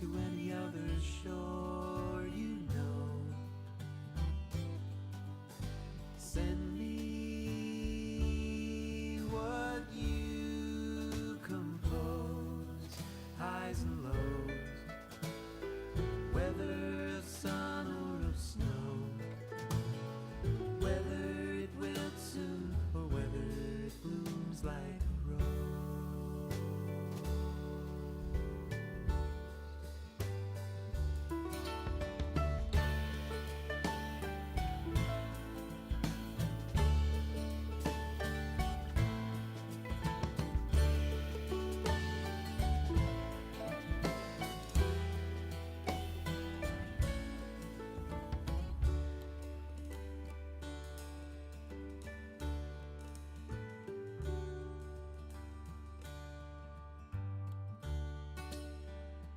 to any other shore, you know. Send me what you compose, highs and lows, whether of sun or of snow, whether it wilts soon or whether it blooms like a rose.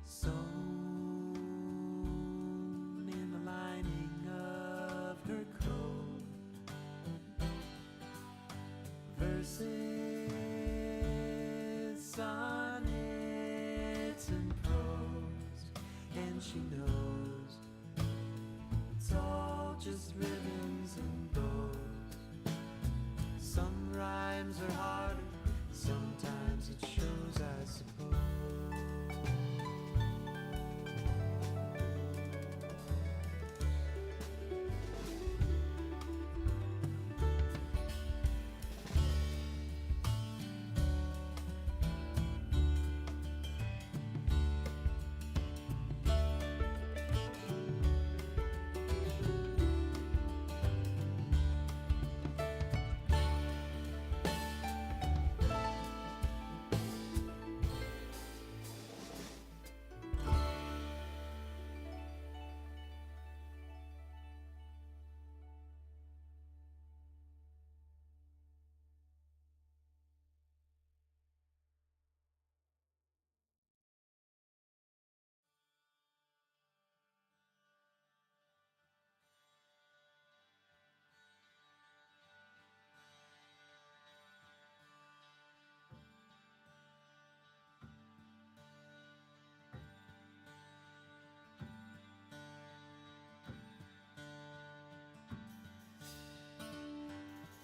Sewn in the lining of her coat, verses, sonnets, and prose, and she knows it's all just ribbons and bows. Some rhymes are harder, sometimes it shows, I suppose.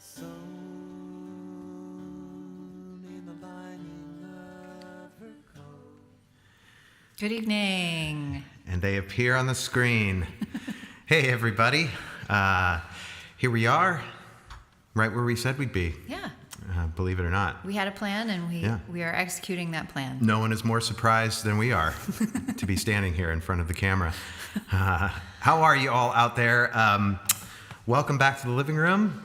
Sewn in the lining of her coat. Good evening. And they appear on the screen. Hey, everybody. Here we are, right where we said we'd be. Yeah. Believe it or not. We had a plan, and we are executing that plan. No one is more surprised than we are to be standing here in front of the camera. How are you all out there? Welcome back to the living room.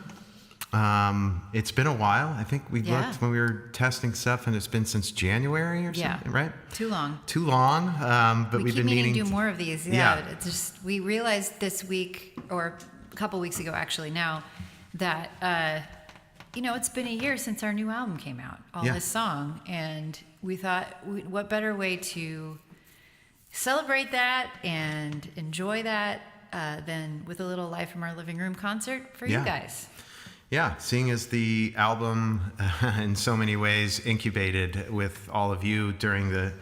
It's been a while. I think we looked when we were testing stuff, and it's been since January or something, right? Too long. Too long, but we've been meaning to do more of these. Yeah. It's just, we realized this week, or a couple weeks ago actually now, that it's been a year since our new album came out, this song, and we thought, what better way to celebrate that and enjoy that than with a little Live from Our Living Room concert for you guys. Yeah, seeing as the album in so many ways incubated with all of you during the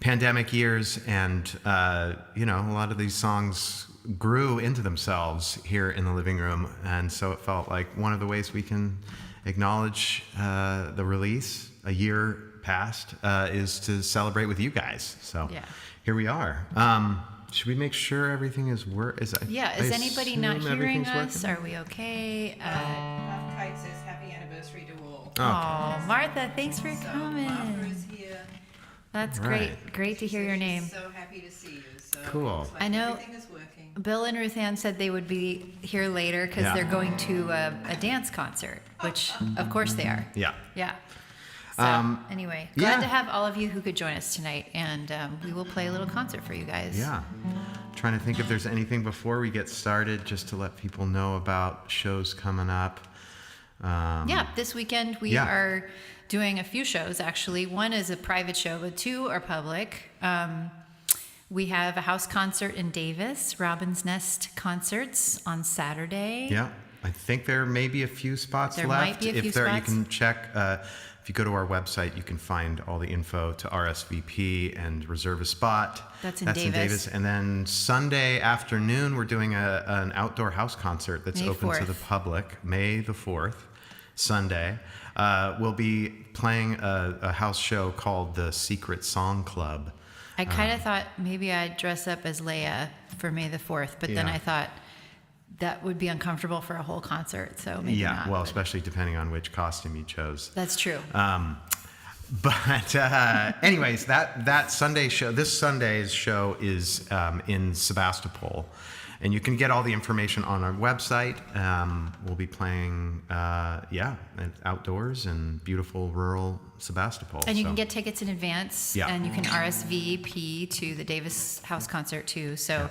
pandemic years, and a lot of these songs grew into themselves here in the living room, and so it felt like one of the ways we can acknowledge the release a year past is to celebrate with you guys. So here we are. Should we make sure everything is is anybody not hearing us? Are we okay? Kite says happy anniversary to all. Oh, Martha, thanks for coming. Martha is here. That's great to hear your name. So happy to see you. So Cool. like I know. Everything is working. Bill and Ruth Ann said they would be here later because they're going to a dance concert, which of course they are. Yeah. Yeah. So anyway, glad to have all of you who could join us tonight, and we will play a little concert for you guys. Yeah. Trying to think if there's anything before we get started, just to let people know about shows coming up. This weekend we are doing a few shows, actually. One is a private show, but two are public. We have a house concert in Davis, Robin's Nest Concerts on Saturday. Yeah. I think there may be a few spots There left. might be a few If there, you spots. can check if you go to our website, you can find all the info to RSVP and reserve a spot. That's in Davis. And then Sunday afternoon, we're doing an outdoor house concert that's May open 4th. to the public, May the 4th, Sunday. We'll be playing a house show called the Secret Song Club. I kind of thought maybe I'd dress up as Leia for May the 4th, but then Yeah. I thought that would be uncomfortable for a whole concert, so maybe not. Well, but especially depending on which costume you chose. that's true. But anyways, that Sunday show, this Sunday's show is in Sebastopol, and you can get all the information on our website. We'll be playing, outdoors in beautiful rural Sebastopol. And you can get tickets in advance, Yeah. and you can RSVP to the Davis House concert too. So,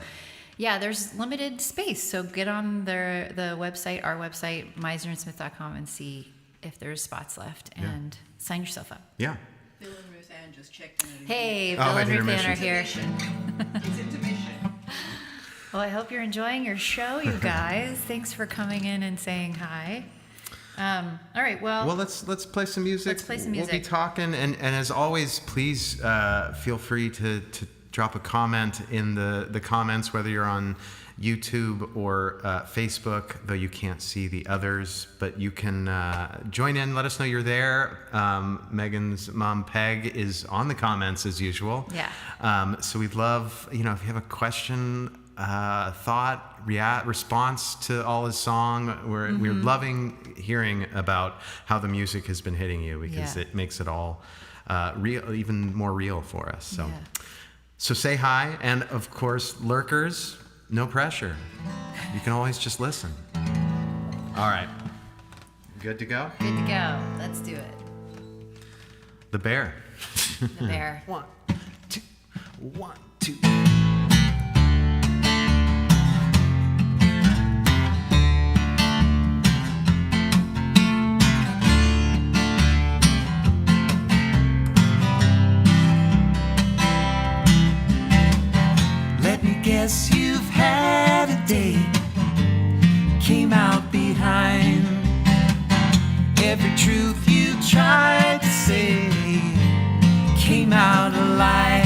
yeah, there's limited space. So get on the website, our website, misnerandsmith.com, and see if there's spots left, and sign yourself up. Yeah. Bill and Ruth Ann just checked in. Hey, Oh, Bill at and Ruth Ann are intermission. here. It's intermission. Well, I hope you're enjoying your show, you guys. Thanks for coming in and saying hi. All right, well, Let's play some music. Let's play some We'll be music. talking, and as always, please feel free to drop a comment in the comments, whether you're on YouTube or Facebook, though you can't see the others, but you can join in. Let us know you're there. Megan's mom, Peg, is on the comments as usual. Yeah. So we'd love, if you have a question, thought, response to all his song. We're loving hearing about how the music has been hitting you, because Yeah. it makes it all real, even more real for us. So, Yeah. so say hi, and of course, lurkers, no pressure. You can always just listen. All right, good to go. Good to go. Let's do it. The Bear. The Bear. 1, 2, 1, 2. Let me guess you've had a day. Came out behind every truth you tried to say. Came out alive.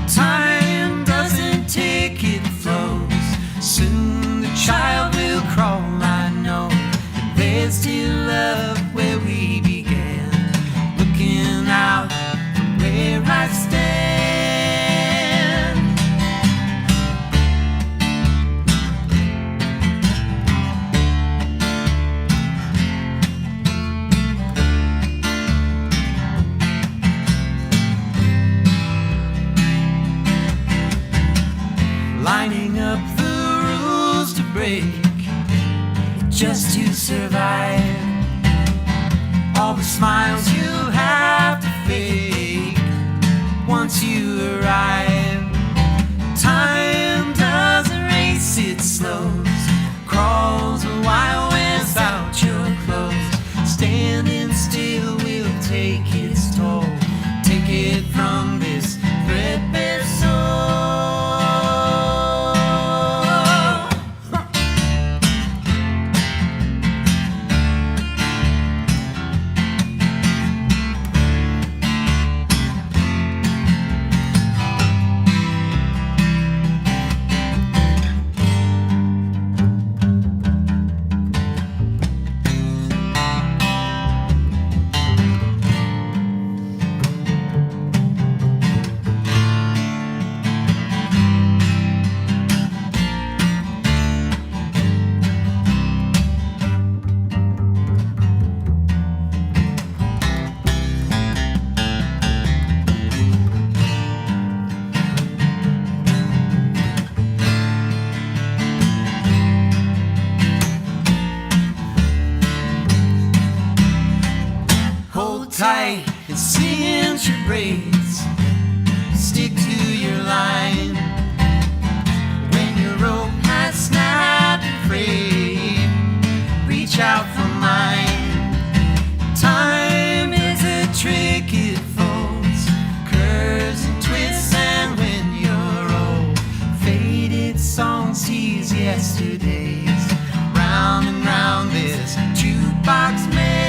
Time doesn't take, it flows. Soon the child will crawl, I know. And there's still love where we began. Looking out from where I stand. Lining up the rules to break, just to survive. All the smiles you have to fake once you arrive. Time doesn't race, it slows. Crawls a while without your clothes. Standing still will take its toll. Take it from this threadbare soul. Hold tight and cinch your braids. Stick to your line. When your rope has snapped and frayed, reach out for mine. Time is a trick, it folds, curves and twists, and when you're old, faded songs tease yesterdays. Round and round this jukebox man.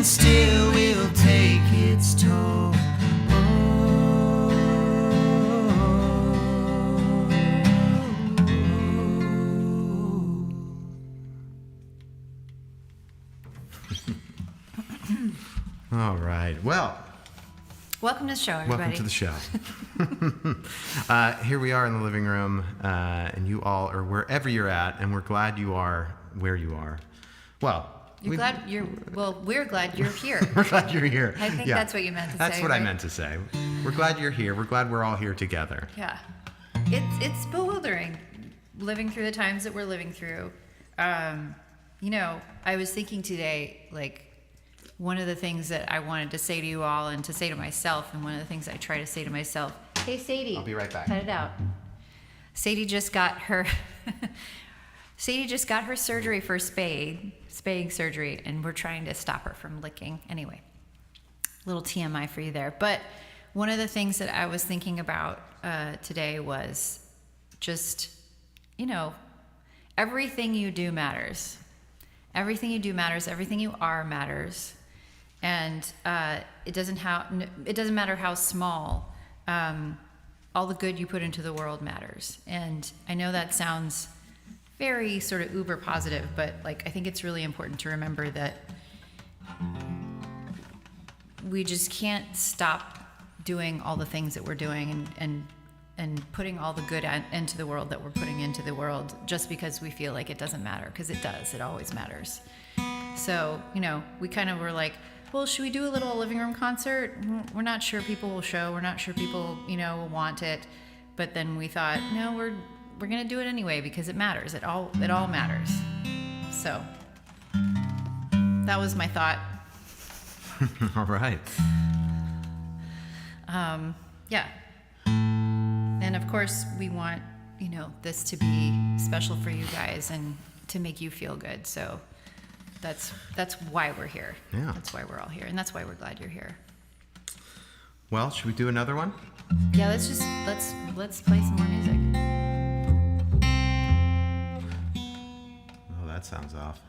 and still will take its toll. All right. Well, Welcome to the show, everybody. welcome to the show. Here we are in the living room, and you all are wherever you're at, and we're glad you are where you are. Well, We're glad you're here. we're glad you're here. I think that's what you meant to That's say, what I right? meant to say. We're glad you're here. We're glad we're all here together. Yeah. It's bewildering living through the times that we're living through. You know, I was thinking today, like, one of the things that I wanted to say to you all and to say to myself, and one of the things I try to say to myself, hey, Sadie. I'll be right back. Cut it out. Sadie just got her surgery for spaying surgery, and we're trying to stop her from licking. Anyway, little TMI for you there. But one of the things that I was thinking about today was just, you know, everything you do matters. Everything you do matters. Everything you are matters. And it doesn't matter how small. All the good you put into the world matters. And I know that sounds very sort of uber positive, but like I think it's really important to remember that we just can't stop doing all the things that we're doing and putting all the good into the world that we're putting into the world just because we feel like it doesn't matter, because it does. It always matters. So, you know, we kind of were like, well, should we do a little living room concert? We're not sure people will show. We're not sure people, you know, will want it. But then we thought, no, we're going to do it anyway because it matters. It all matters. So that was my thought. All right. Yeah. And of course, we want, you know, this to be special for you guys and to make you feel good. So that's why we're here. Yeah. That's why we're all here. And that's why we're glad you're here. Well, should we do another one? Yeah, let's play some more music. Oh, that sounds off.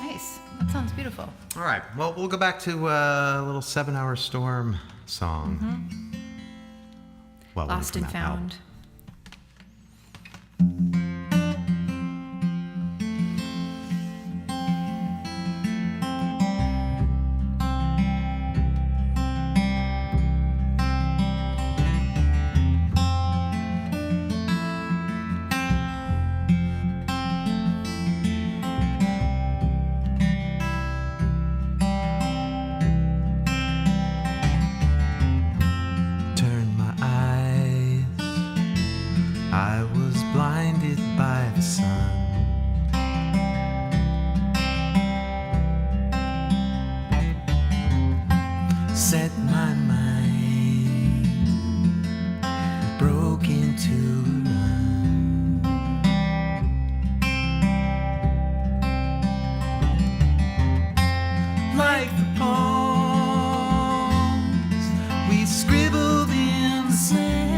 Nice. That sounds beautiful. All right. Well, we'll go back to a little 7 Hour Storm song. Well, Lost and from that album. Found. Turn my eyes, I was blinded by the sun. Set my mind, broke into a run. Like the poems we scribbled in the sand.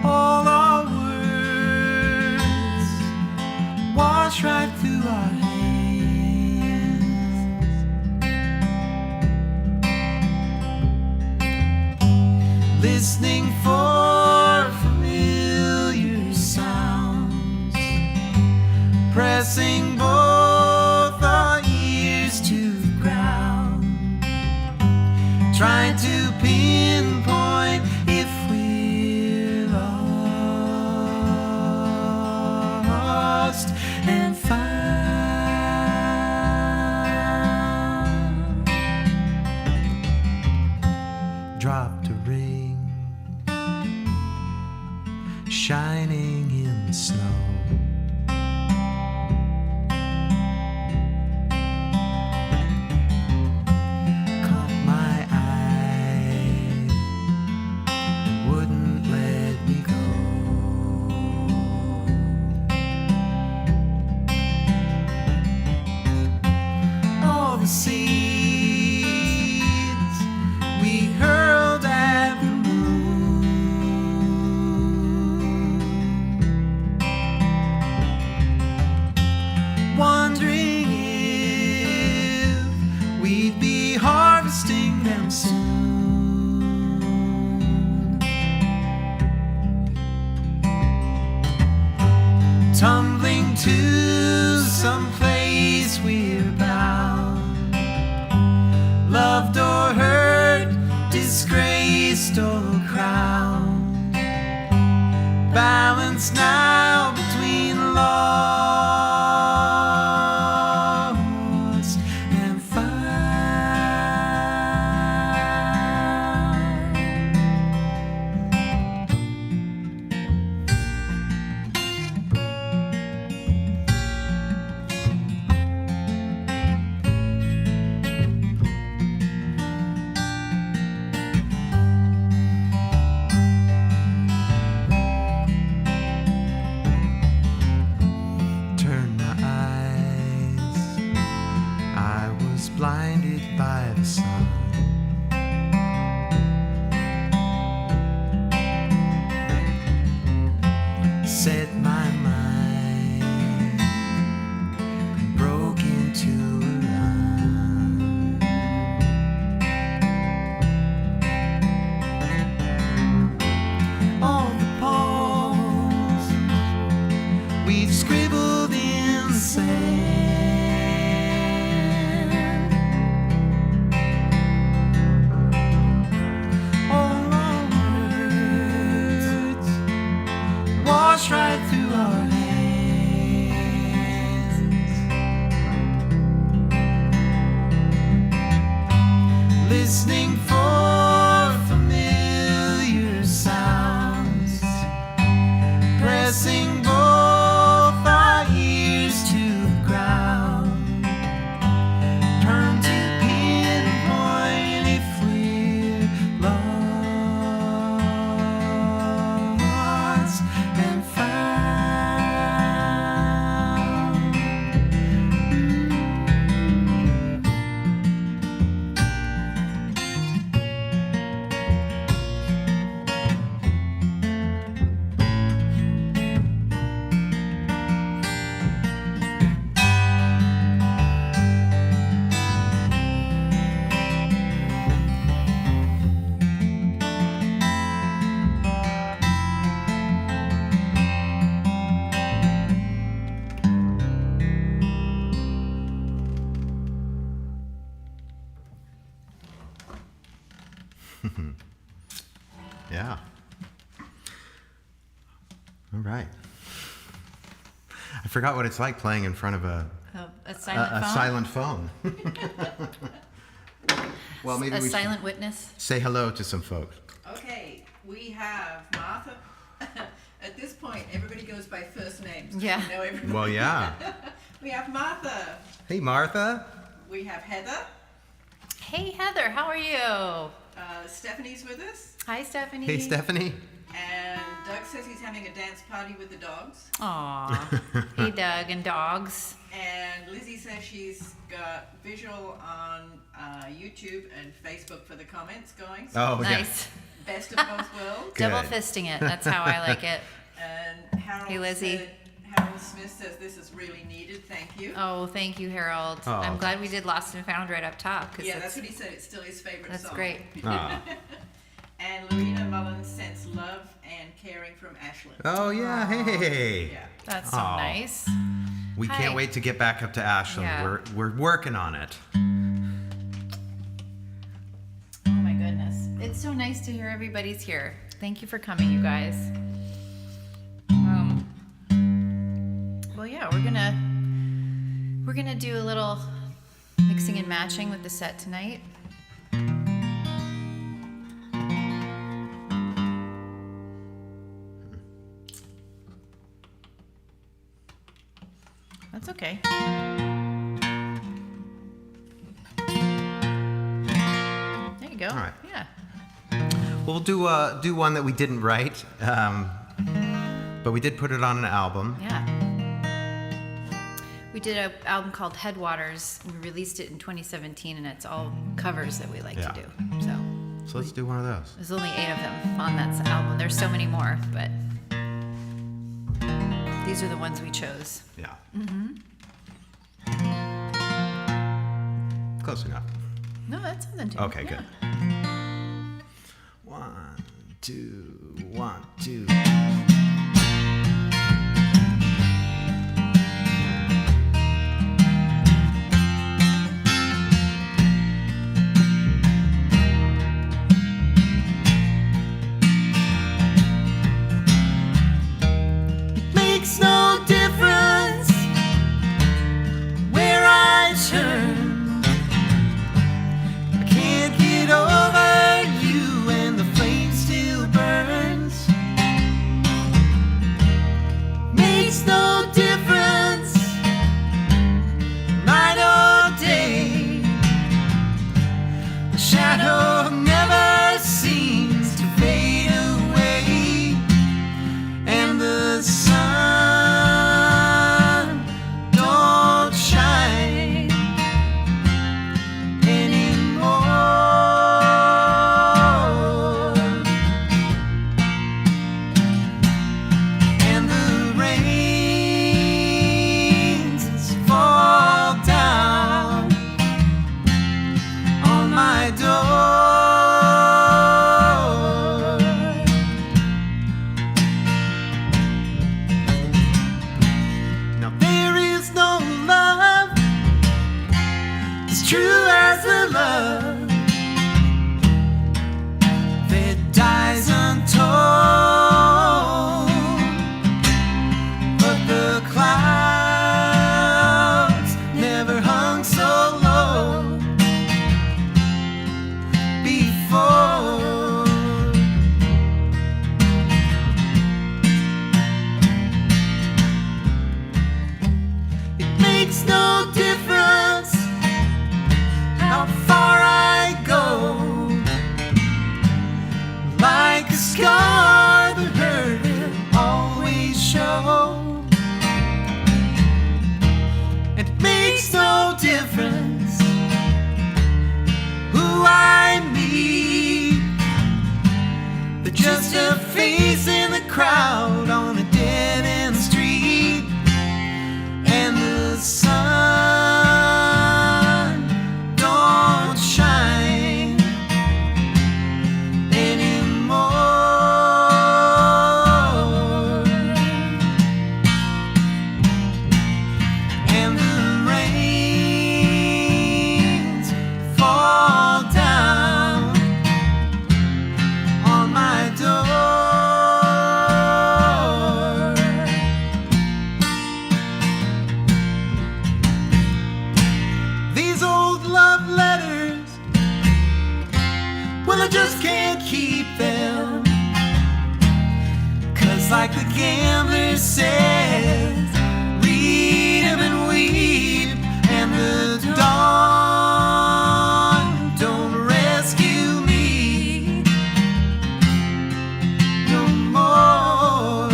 All our words wash right through our hands. Listening for familiar sounds, pressing both our ears to the ground, trying to pinpoint if we're lost and found. Dropped a ring, shining in the snow. Caught my eye, wouldn't let me go. to some place we're bound, loved or hurt, disgraced or crowned, balanced now between lost and found. Turn my eyes, I was blinded by the sun. Set my mind, broke into a run. All the poems we've scribbled in sand, all our words wash right through our hands, listening for familiar sounds, pressing both our ears to the ground, turn to pinpoint if we're lost and found. Yeah. All right. I forgot what it's like playing in front of a silent phone? silent phone. Well, maybe A we silent witness? should say hello to some folks. Okay, we have Martha. At this point, everybody goes by first names. Yeah. We know everybody. Well, yeah. We have Martha. Hey, Martha. We have Heather. Hey, Heather, how are you? Stephanie's with us. Hi, Stephanie. Hey, Stephanie. And Doug says he's having a dance party with the dogs. Aw. Hey, Doug and dogs. And Lizzie says she's got visual on YouTube and Facebook for the comments going. So Oh, Nice. best of both worlds. Good. Double fisting it. That's how I like it. And Harold, Hey, Lizzie. Harold Smith says this is really needed. Thank you. Oh, thank you, Harold. Oh. I'm glad we did Lost and Found right up top. 'Cause Yeah, that's what he said. It's still his favorite That's song. great. Ah. And Lorena Mullins sends love and caring from Ashland. Oh, yeah. Hey. Yeah. That's so Aw. nice. We Hi. can't wait to get back up to Ashland. Yeah. We're working on it. Oh my goodness. It's so nice to hear everybody's here. Thank you for coming, you guys. Well, yeah, we're gonna do a little mixing and matching with the set tonight. That's okay. There you go. All right. Yeah. We'll do one that we didn't write, but we did put it on an album. Yeah. We did an album called Headwaters. We released it in 2017, and it's all covers that we like Yeah. to do. So So let's do one of those. there's only 8 of them on that album. There's so many more, but these are the ones we chose. Yeah. Close enough. No, that's something too. Okay, Yeah. good. 1, 2, 1, 2. The clouds never hung so low before. It makes no difference how far I go. Like a scar, the hurt will always show. It makes no difference who I meet. They're just a face in the crowd on a dead-end street. And the sun don't shine anymore. And the rains fall down on my door. These old love letters, well, I just can't keep them. 'Cause like the gambler says, read 'em and weep. And the dawn don't rescue me no more.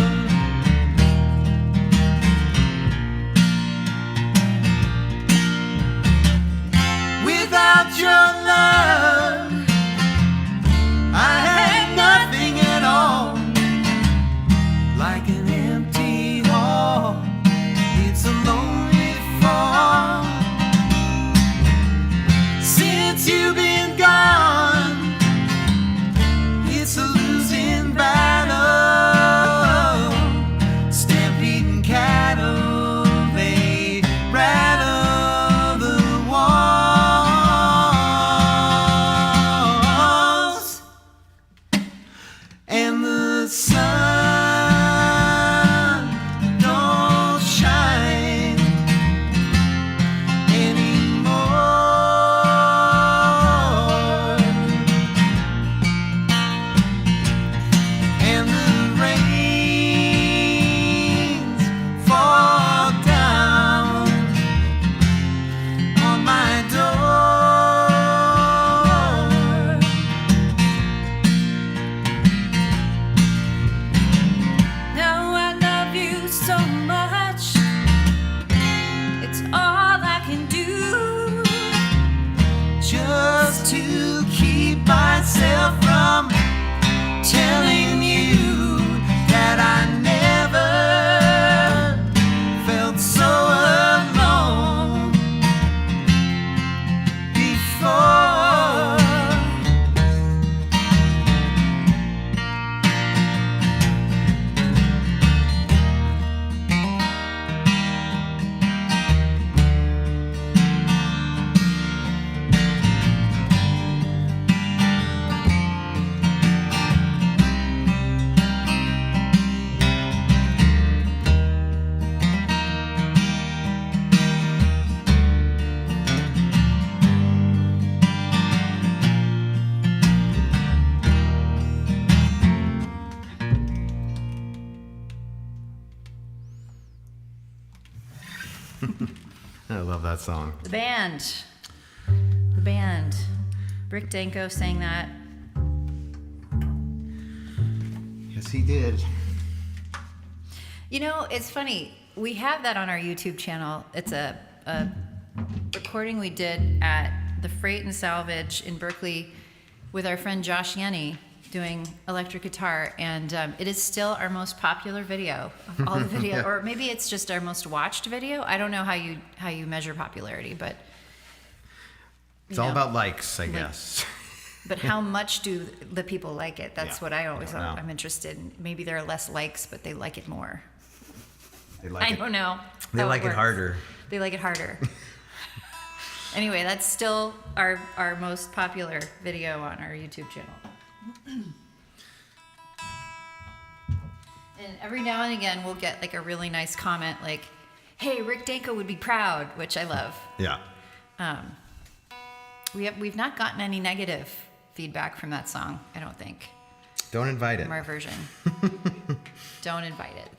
Without your love, I had nothing at all. Like an empty hall, it's a lonely fall. Since you've been gone, it's a losing battle. Stampeding cattle, they rattle the walls. And the sun don't shine anymore. And the rains fall down on my door. Now I love you so much, it's all I can do just to keep myself from telling you that I never felt so alone before. I love that song. The band. Rick Danko sang that. Yes, he did. You know, it's funny. We have that on our YouTube channel. It's a recording we did at the Freight and Salvage in Berkeley with our friend Josh Yenny doing electric guitar, and it is still our most popular video of all the video, or maybe it's just our most watched video. I don't know how you measure popularity, but It's all about likes, I guess. But how much do the people like it? That's what I always I don't know. I'm interested in. Maybe there are less likes, but they like it more. They like I it. don't know. They how like it works. harder. They like it harder. Anyway, that's still our most popular video on our YouTube channel. And every now and again, we'll get like a really nice comment like, hey, Rick Danko would be proud, which I love. Yeah. We've not gotten any negative feedback from that song, I don't think, Don't invite it. from our version. Don't invite it.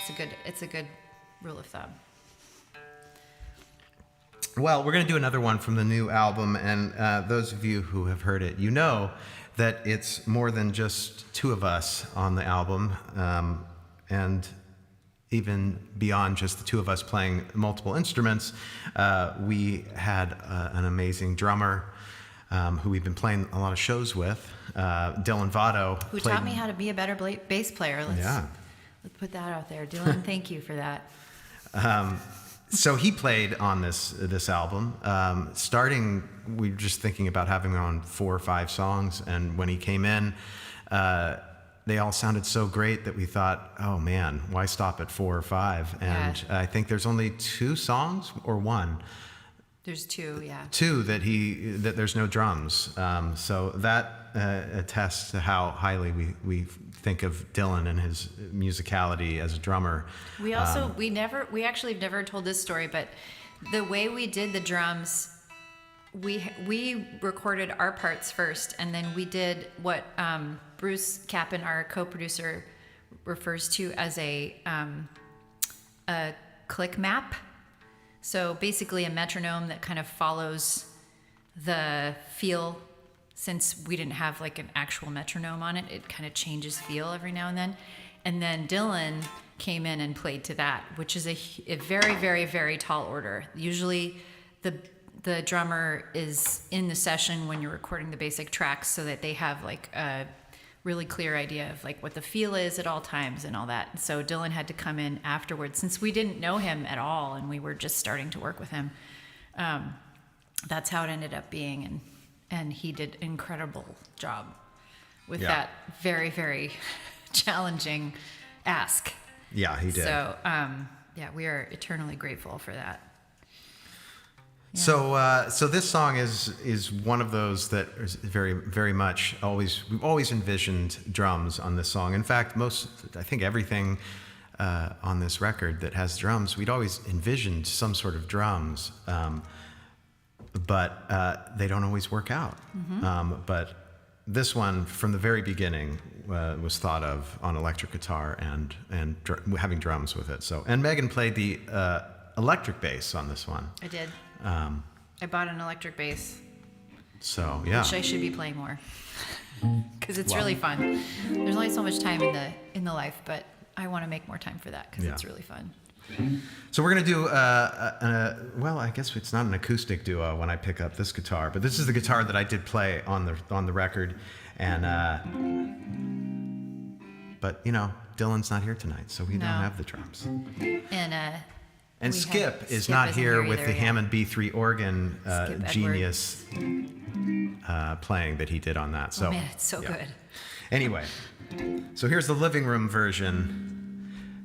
It's a good rule of thumb. Well, we're going to do another one from the new album, and those of you who have heard it, you know that it's more than just two of us on the album, and even beyond just the two of us playing multiple instruments. We had an amazing drummer who we've been playing a lot of shows with, Dylan Votto. Who taught me how to be a better bass player. Let's put that out there. Dylan, thank you for that. So he played on this album. Starting, we were just thinking about having him on 4 or 5 songs, and when he came in, they all sounded so great that we thought, oh man, why stop at 4 or 5? And Yeah. I think there's only 2 songs or 1. There's 2, yeah. 2 that there's no drums. So that attests to how highly we think of Dylan and his musicality as a drummer. We also we actually have never told this story, but the way we did the drums, we recorded our parts first, and then we did what Bruce Kappen, our co-producer, refers to as a click map. So basically a metronome that kind of follows the feel. Since we didn't have like an actual metronome on it, it kind of changes feel every now and then. And then Dylan came in and played to that, which is a very, very, very tall order. Usually the drummer is in the session when you're recording the basic tracks so that they have like a really clear idea of like what the feel is at all times and all that. So Dylan had to come in afterwards since we didn't know him at all and we were just starting to work with him. That's how it ended up being, and he did an incredible job with that very, very challenging ask. Yeah, he did. So, we are eternally grateful for that. Yeah. So this song is one of those that is very, very much we've always envisioned drums on this song. In fact, I think everything on this record that has drums, we'd always envisioned some sort of drums. But they don't always work out. Mm-hmm. But this one, from the very beginning, was thought of on electric guitar and having drums with it. So, and Megan played the electric bass on this one. I did. I bought an electric bass. So yeah, which I should be playing more because it's really fun. There's only so much time in the life, but I want to make more time for that because it's really fun. So we're going to do, well, I guess it's not an acoustic duo when I pick up this guitar, but this is the guitar that I did play on the record. And, but, you know, Dylan's not here tonight, so we don't have the drums. And Skip is not here with the Hammond B3 organ genius playing that he did on that. So, man, it's so good. Anyway, so here's the living room version.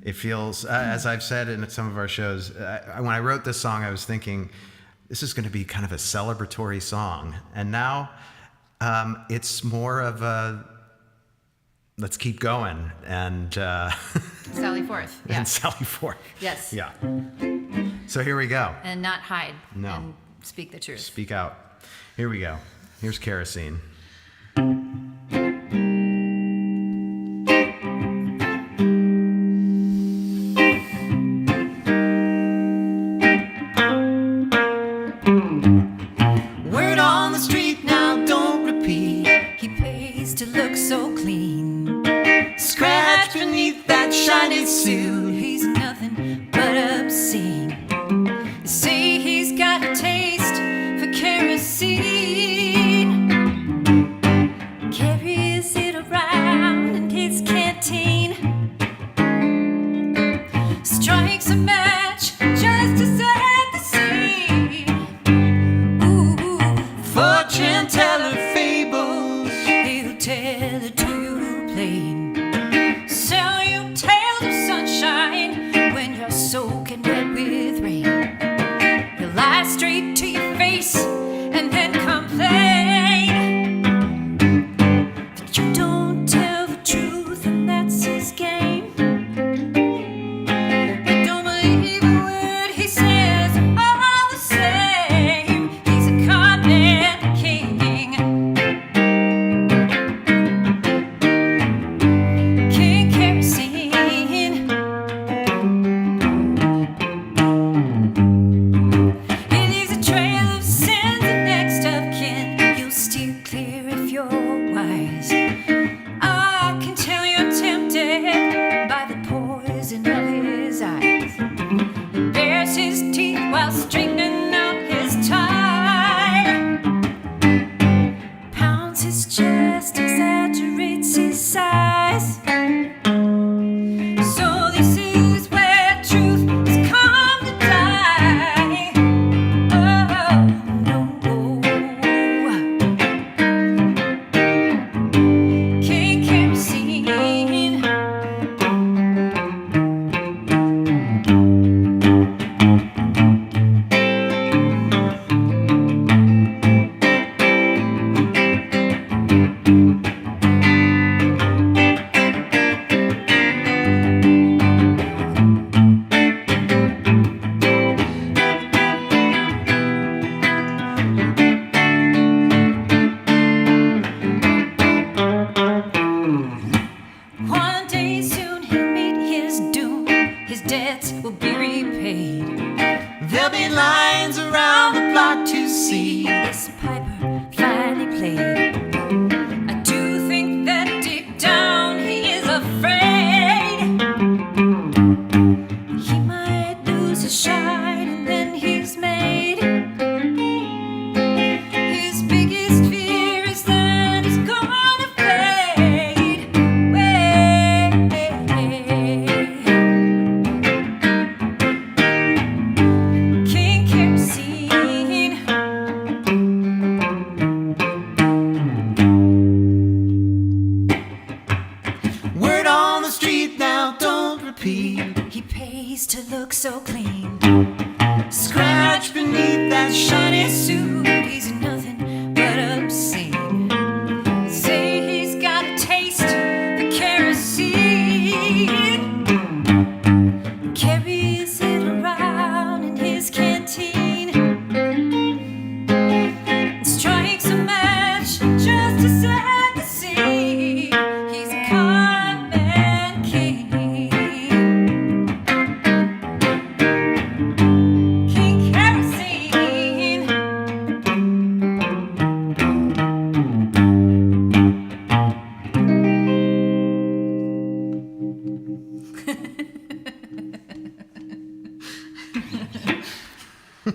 It feels, as I've said in some of our shows, when I wrote this song, I was thinking, this is going to be kind of a celebratory song. And now it's more of a, let's keep going. And Sally forth. Yeah. And Sally forth. Yes. Yeah. So here we go. And not hide. No. And speak the truth. Speak out. Here we go. Here's Kerosene. Word on the street now, don't repeat. He pays to look so clean. Scratch beneath that shiny suit. He's nothing but obscene. They say he's got a taste for kerosene. Carries it around in his canteen. Strikes a match just to set the scene. Fortune teller fables, he'll tell it to you plain. Sell you tales of sunshine when you're soaking wet with rain. He'll lie straight to your face and then complain that you don't tell the truth, and that's his game. his eyes. He bares his teeth while straightening out his tie. Pounds his chest, exaggerates his size. So this is where truth has come to die. Oh no. King Kerosene. One day soon he'll meet his doom. His debts will be repaid. There'll be lines around the block to see. This piper finally played. I do think that deep down he is afraid. He might lose his shine and then he's made. His biggest fear is that he's gonna fade. King Kerosene. Word on the street now, don't repeat. He pays to look so clean. Scratch beneath that shiny suit. He's nothing but obscene. Say he's got a taste for kerosene. Carries it around in his canteen. Strikes a match just to set the scene. He's a con man king. King Kerosene.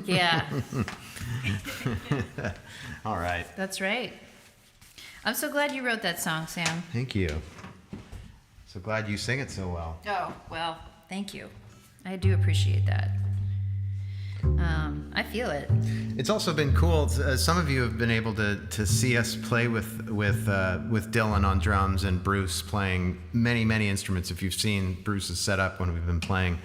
Yeah, All right. that's right. I'm so glad you wrote that song, Sam. Thank you. So glad you sing it so well. Oh, well, thank you. I do appreciate that. I feel it. It's also been cool. Some of you have been able to see us play with Dylan on drums and Bruce playing many instruments. If you've seen Bruce's setup when we've been playing,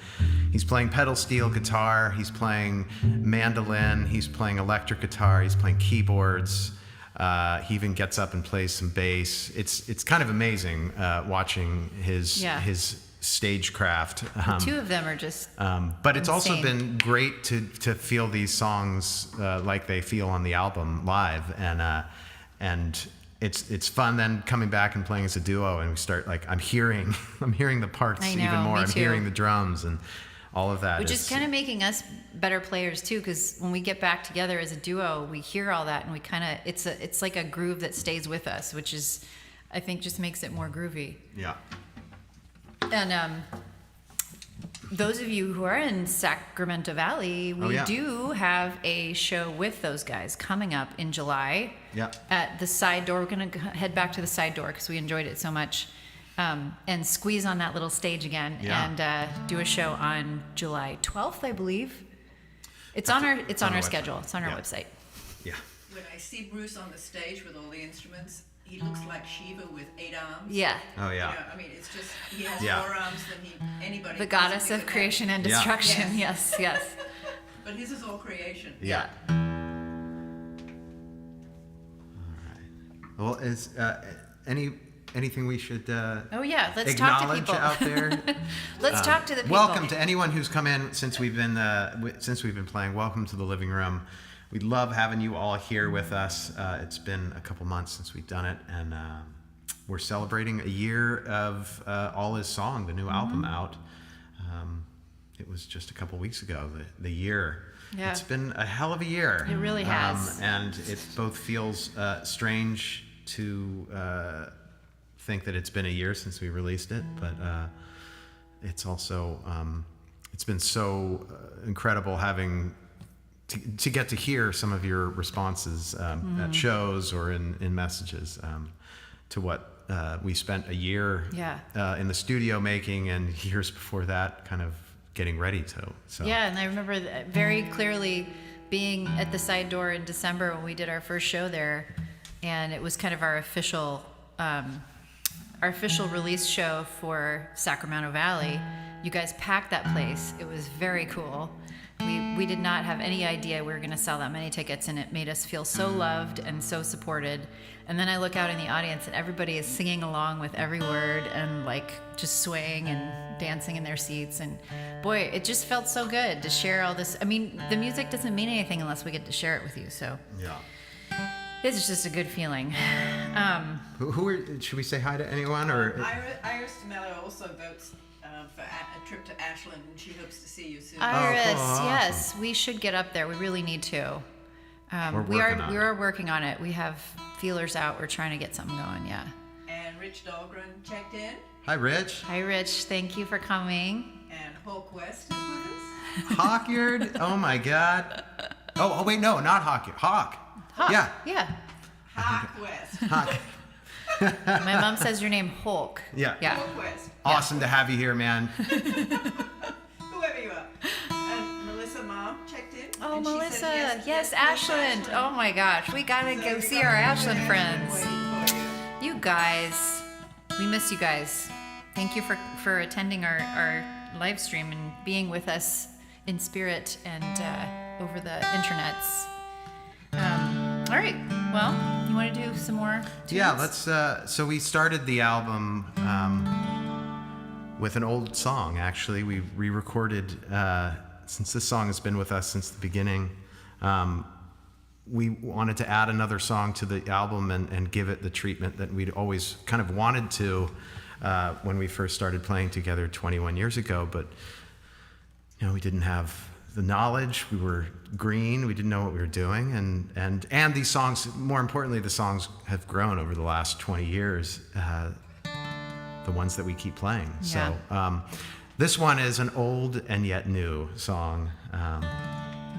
he's playing pedal steel guitar, he's playing mandolin, he's playing electric guitar, he's playing keyboards. He even gets up and plays some bass. It's kind of amazing watching his stagecraft. The two of them are just But it's also insane. been great to feel these songs like they feel on the album live, and it's fun then coming back and playing as a duo, and we start like I'm hearing the parts I know, even more. me I'm too. hearing the drums and all of that. Which is kind of making us better players too, because when we get back together as a duo, we hear all that and we kind of it's like a groove that stays with us, which is I think just makes it more groovy. yeah. And those of you who are in Sacramento Valley, we do have a show with those guys coming up in July. Yeah. At the side door, we're gonna head back to the side door because we enjoyed it so much, and squeeze on that little stage again and do a show on July 12th, I believe. It's on our website. schedule. It's on our website. Yeah. When I see Bruce on the stage with all the instruments, he looks like Shiva with 8 arms. Yeah. Oh yeah. You know, I mean, it's just, he has Yeah. more arms than anybody. The goddess physically of would creation have. and Yeah. destruction. Yes. Yes. But his is all creation. Yeah. Well, is anything we should Oh yeah. Let's talk to acknowledge people out there? Let's talk to the people. Welcome to anyone who's come in since we've been playing. Welcome to the living room. We love having you all here with us. It's been a couple months since we've done it, and we're celebrating a year of All Is Song, the new album out. It was just a couple weeks ago, the year. Yeah. It's been a hell of a year. It really has. And it both feels strange to think that it's been a year since we released it, but it's also been so incredible having to get to hear some of your responses at shows or in messages to what we spent a year in the studio making, and years before that kind of getting ready to. So. Yeah, and I remember very clearly being at the side door in December when we did our first show there, and it was kind of our official release show for Sacramento Valley. You guys packed that place. It was very cool. We did not have any idea we were going to sell that many tickets, and it made us feel so loved and so supported. And then I look out in the audience, and everybody is singing along with every word and like just swaying and dancing in their seats. And boy, it just felt so good to share all this. I mean, the music doesn't mean anything unless we get to share it with you. So it's just a good feeling. Should we say hi to anyone? Or Iris DeMello also votes for a trip to Ashland, and she hopes to see you soon. Iris, cool. Awesome. yes, we should get up there. We really need to. We are working on it. We have feelers out. We're trying to get something going. Yeah. And Rich Dahlgren checked in. Hi, Rich. Hi, Rich. Thank you for coming. And Hulk West is with us. Hawkyard. Oh my God. Oh wait, no, not Hawkyard. Hawk. Yeah. Yeah. Hawk West. Hawk. My mom says your name Hulk. Yeah. Hulk West. Awesome to have you here, man. Whoever you are. And Melissa Mom checked in. Oh, and she Melissa. said Yes, Ashland. Oh my gosh. We gotta go see our Ashland friends. Waiting for you. You guys. We miss you guys. Thank you for attending our live stream and being with us in spirit and over the internets. All right. Well, you want to do some more tunes? Yeah, let's. So we started the album with an old song. Actually, we re-recorded. Since this song has been with us since the beginning, we wanted to add another song to the album and give it the treatment that we'd always kind of wanted to when we first started playing together 21 years ago. But we didn't have the knowledge. We were green. We didn't know what we were doing, and these songs. More importantly, the songs have grown over the last 20 years. The ones that we keep playing. Yeah. So this one is an old and yet new song.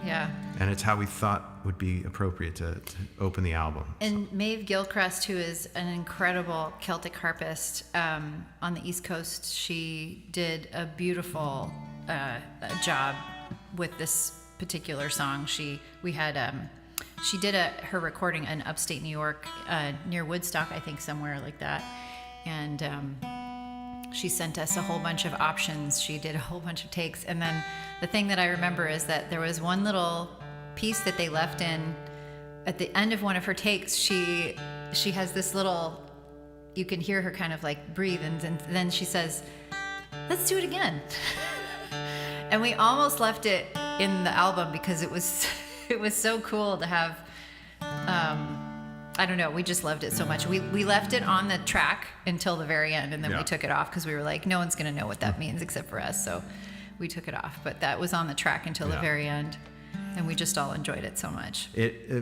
Yeah. And it's how we thought would be appropriate to open the album. And Maeve Gilchrist, who is an incredible Celtic harpist on the East Coast, she did a beautiful job with this particular song. She did her recording in upstate New York, near Woodstock, I think, somewhere like that. And she sent us a whole bunch of options. She did a whole bunch of takes. And then the thing that I remember is that there was one little piece that they left in at the end of one of her takes. She has this little, you can hear her kind of like breathe, and then she says, "Let's do it again." And we almost left it in the album because it was so cool to have. I don't know. We just loved it so much. We left it on the track until the very end, and then we took it off because we were like, no one's going to know what that means except for us. So we took it off. But that was on the track until the very end, and we just all enjoyed it so much.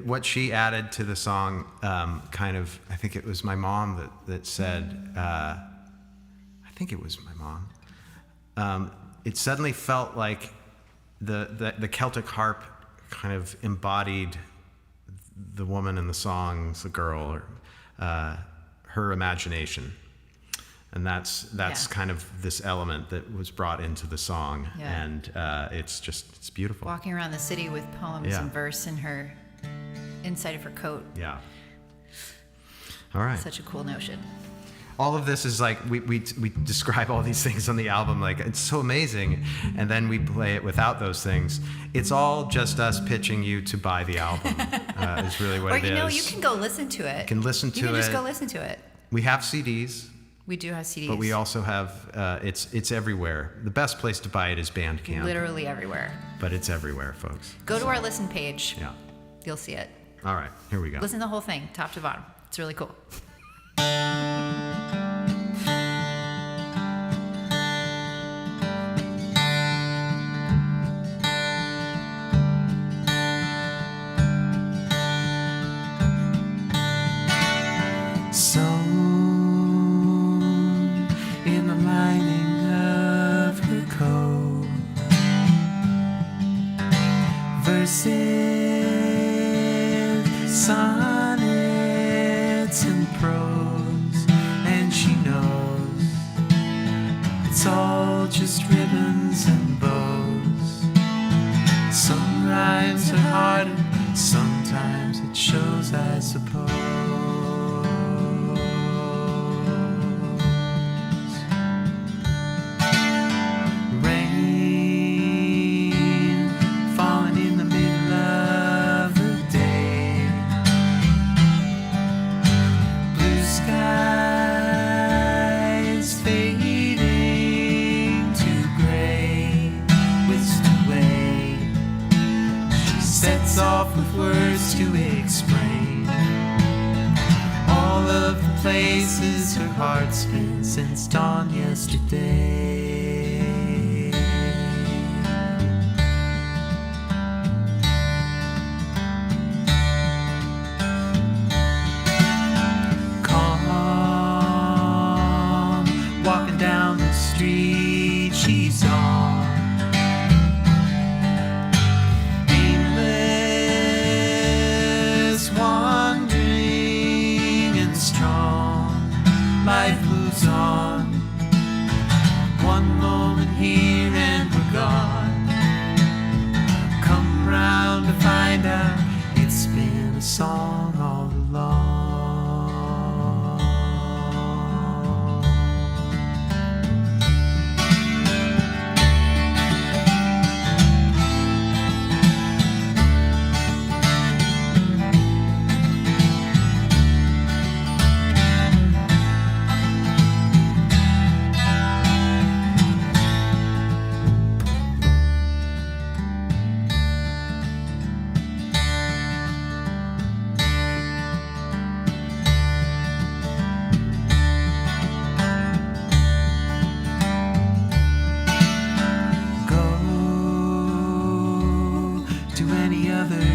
What she added to the song, kind of, I think it was my mom that said, I think it was my mom. It suddenly felt like the Celtic harp kind of embodied the woman in the songs, the girl, her imagination, and that's kind of this element that was brought into the song, and it's beautiful. Walking around the city with poems and verse in her inside of her coat. Yeah. All right. Such a cool notion. All of this is like we describe all these things on the album like it's so amazing, and then we play it without those things. It's all just us pitching you to buy the album. Is really what it is. Or you can go listen to it. You can listen to it. You can just go listen to it. We have CDs. We do have CDs. But we also have it's everywhere. The best place to buy it is Bandcamp. Literally everywhere. But it's everywhere, folks. Go to our listen page. Yeah. You'll see it. All right, here we go. Listen to the whole thing, top to bottom. It's really cool. Sewn in the lining of her coat verses, sonnets and prose, and she knows it's all just ribbons and bows. Some rhymes are harder, sometimes it shows, I suppose. Rain falling in the middle of the day, blue skies fading to gray, whisked away. She sets off with words to explain all of the places her heart's been since dawn yesterday. Calm, walking down the street she's on, aimless, wandering and strong. Life moves on, one moment here and we're gone. Come round to find out it's been a song all along.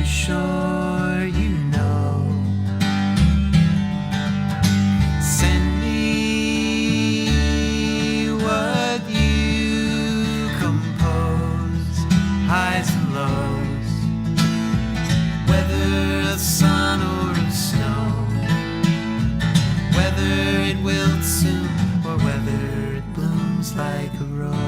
Sure, you know. Send me what you compose, highs and lows, whether of sun or of snow, whether it wilts soon or whether it blooms like a rose.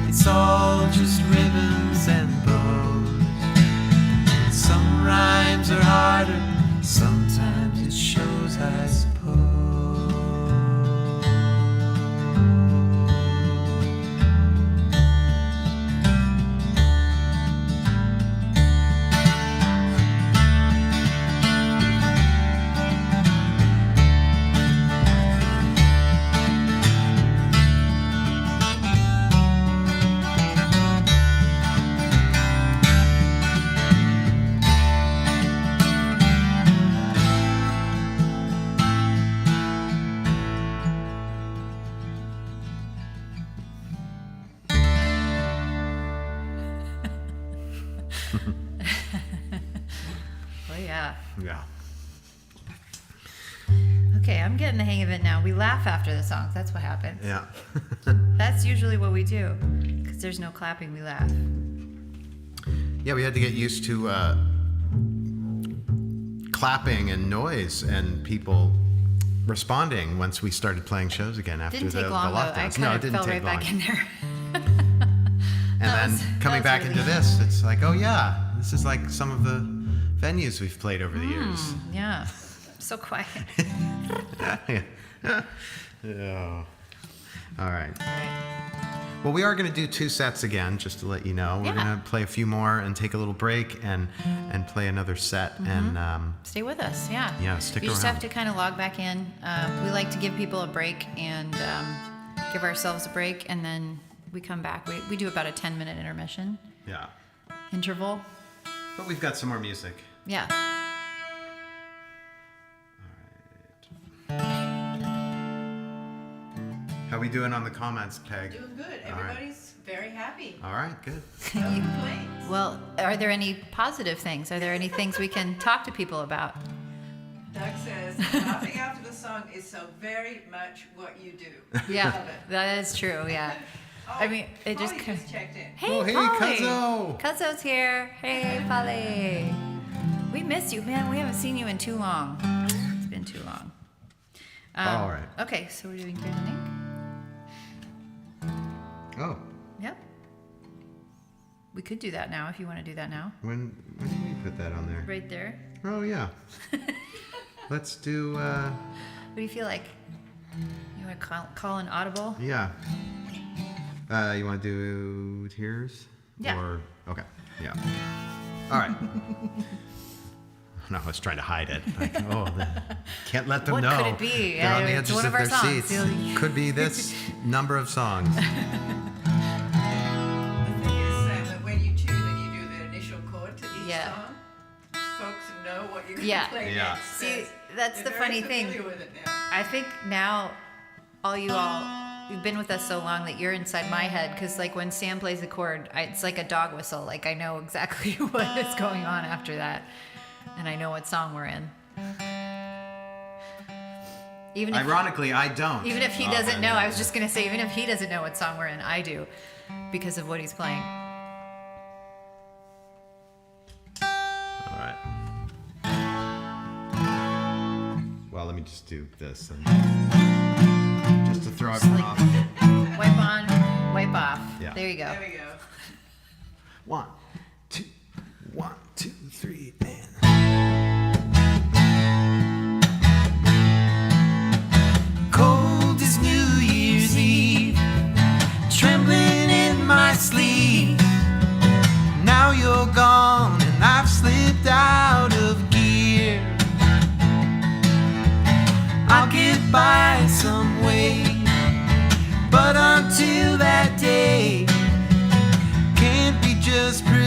It's all just ribbons and bows. Some rhymes are harder, sometimes it shows, I suppose. Oh, yeah. Yeah. Okay, I'm getting the hang of it now. We laugh after the songs. That's what happens. Yeah. That's usually what we do. Because there's no clapping, we laugh. Yeah, we had to get used to clapping and noise and people responding once we started playing shows again after Didn't the take long, though. I lockdowns. kind No, it of didn't fell take right long. back in there. And That then was- coming that was back really into fun. this, it's like, oh yeah, this is like some of the venues we've played over the years. Yeah. So quiet. Yeah. All right. All right. Well, we are going to do 2 sets again, just to let you know. We're Yeah. going to play a few more and take a little break and play another set. And Stay with us, yeah. Yeah, stick You just around. have to kind of log back in. We like to give people a break and give ourselves a break, and then we come back. We do about a 10-minute intermission yeah. interval. But we've got some more music. Yeah. How we doing on the comments, Peg? Doing good. All right. Everybody's very happy. All right, good. No complaints. Well, are there any positive things? Are there any things we can talk to people about? Doug says, laughing after the song is so very much what you do. Yeah, Love it. that is true. Yeah. Oh, I mean, it just Polly kind just checked in. Hey, Oh, hey, Polly. Cuzzo. Cuzzo's here. Hey, Polly. We miss you, man. We haven't seen you in too long. It's been too long. All right. Okay, so we're doing Thread and Ink. Oh, Yep. We could do that now if you want to do that now. when did we put that on there? Right there. Oh, yeah. Let's do, What do you feel like? You want to call an audible? yeah. You want to do Tears? Yeah. Or, okay, yeah. All right. No, I was trying to hide it. Like, can't let them What know. could it be? They're on the It's edges one of of our their songs. seats. Could be this number of songs. The thing is, that when you tune and you do the initial chord to each Yeah. song, folks know what you're going to Yeah. play Yeah. next. See, that's They're the very funny thing. familiar with it now. I think now, you've been with us so long that you're inside my head. Because like when Sam plays a chord, it's like a dog whistle. Like I know exactly what is going on after that, and I know what song we're in. Even if, Ironically, I don't. even if he doesn't know, I was just gonna say, even if he doesn't know what song we're in, I do, because of what he's playing. All right. Well, let me just do this. And just to throw everyone like- off. Wipe on, wipe off. Yeah. There you go. There we go. 1, 2, 1, 2, 3, and. Cold as New Year's Eve, trembling in my sleep. Now you're gone and I've slipped out of gear. I'll get by some way, but until that day, can't be just pretty.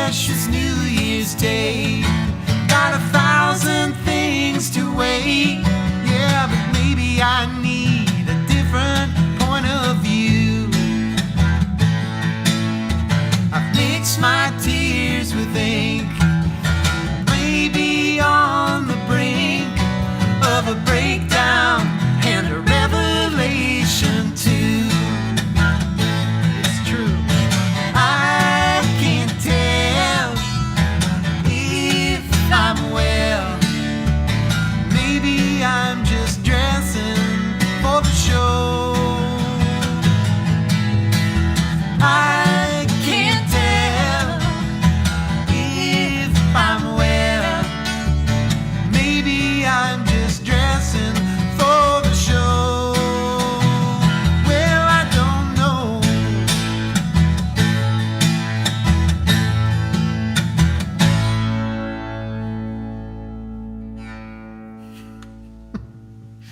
precious New Year's Day. Got 1,000 things to weigh. Yeah, but maybe I need a different point of view. I've mixed my tears with ink, maybe on the brink of a breakdown and a revelation too. It's true. I can't tell if I'm well. Maybe I'm just dressing for the show. I can't tell if I'm well. Maybe I'm just dressing for the show. Well, I don't know.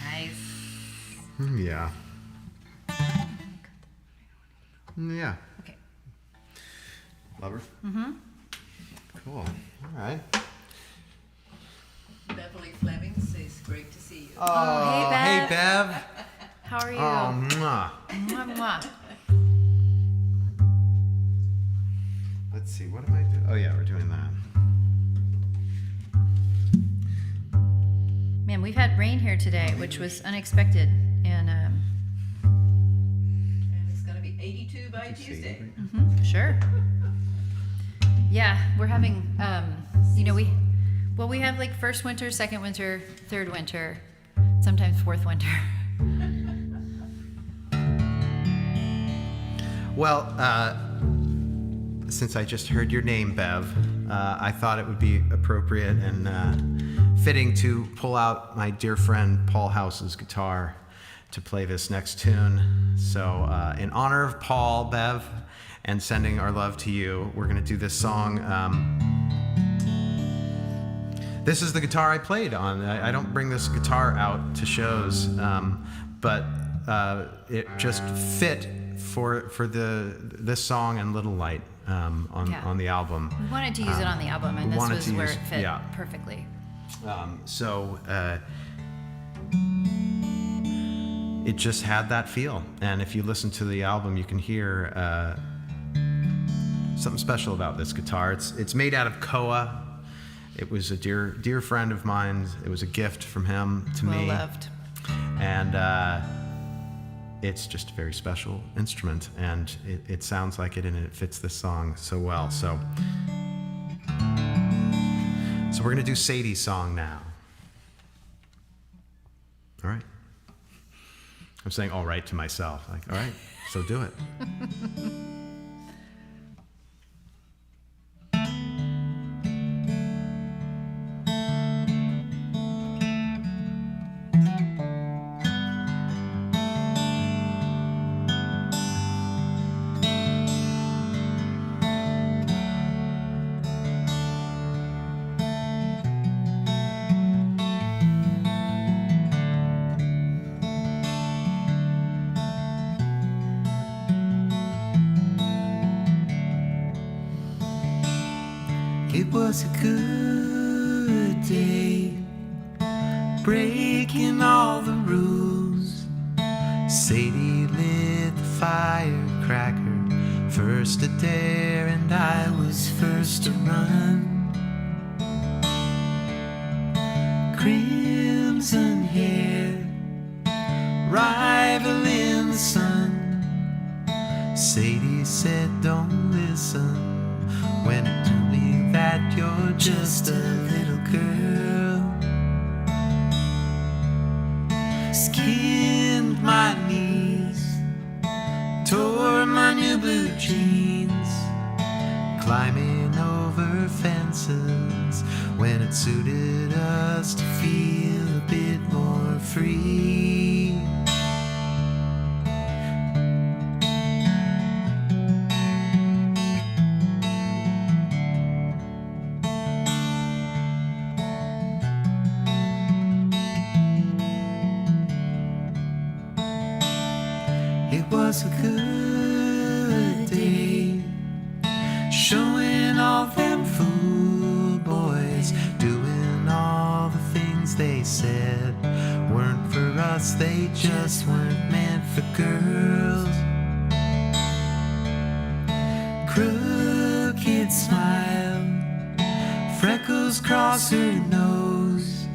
Nice. Yeah. Yeah. Okay. Lover? Mm-hmm. Cool. All right. Beverly Fleming says, great to see you. Oh, hey, hey, Bev. How are you? Oh, mwah. Mwah, mwah. Let's see. What am I doing? Oh, yeah, we're doing that. Man, we've had rain here today, which was unexpected. And And it's going to be 82 by Tuesday. sure. Yeah, we're having, we have like first winter, second winter, third winter, sometimes fourth winter. Well, since I just heard your name, Bev, I thought it would be appropriate and fitting to pull out my dear friend Paul House's guitar to play this next tune. So, in honor of Paul, Bev, and sending our love to you, we're going to do this song. This is the guitar I played on. I don't bring this guitar out to shows, but it just fit for this song and Little Light on the album. We wanted to use it on the album, and this was where it fit perfectly. It just had that feel, and if you listen to the album, you can hear something special about this guitar. It's made out of koa. It was a dear friend of mine. It was a gift from him to me. Well loved. And it's just a very special instrument, and it sounds like it, and it fits this song so well. So we're gonna do Sadie's song now. All right. I'm saying all right to myself. Like, all right, so do it. It was a good day, breaking all the rules. Sadie lit the firecracker, first to dare, and I was first to run. Crimson hair, rival in the sun. Sadie said, don't listen when it told me that you're just a little girl. Skinned my knees, tore my new blue jeans, climbing over fences when it suited us to feel a bit more free. It was a good day, showing all that hearts, they just weren't meant for girls. Crooked smile, freckles cross her nose,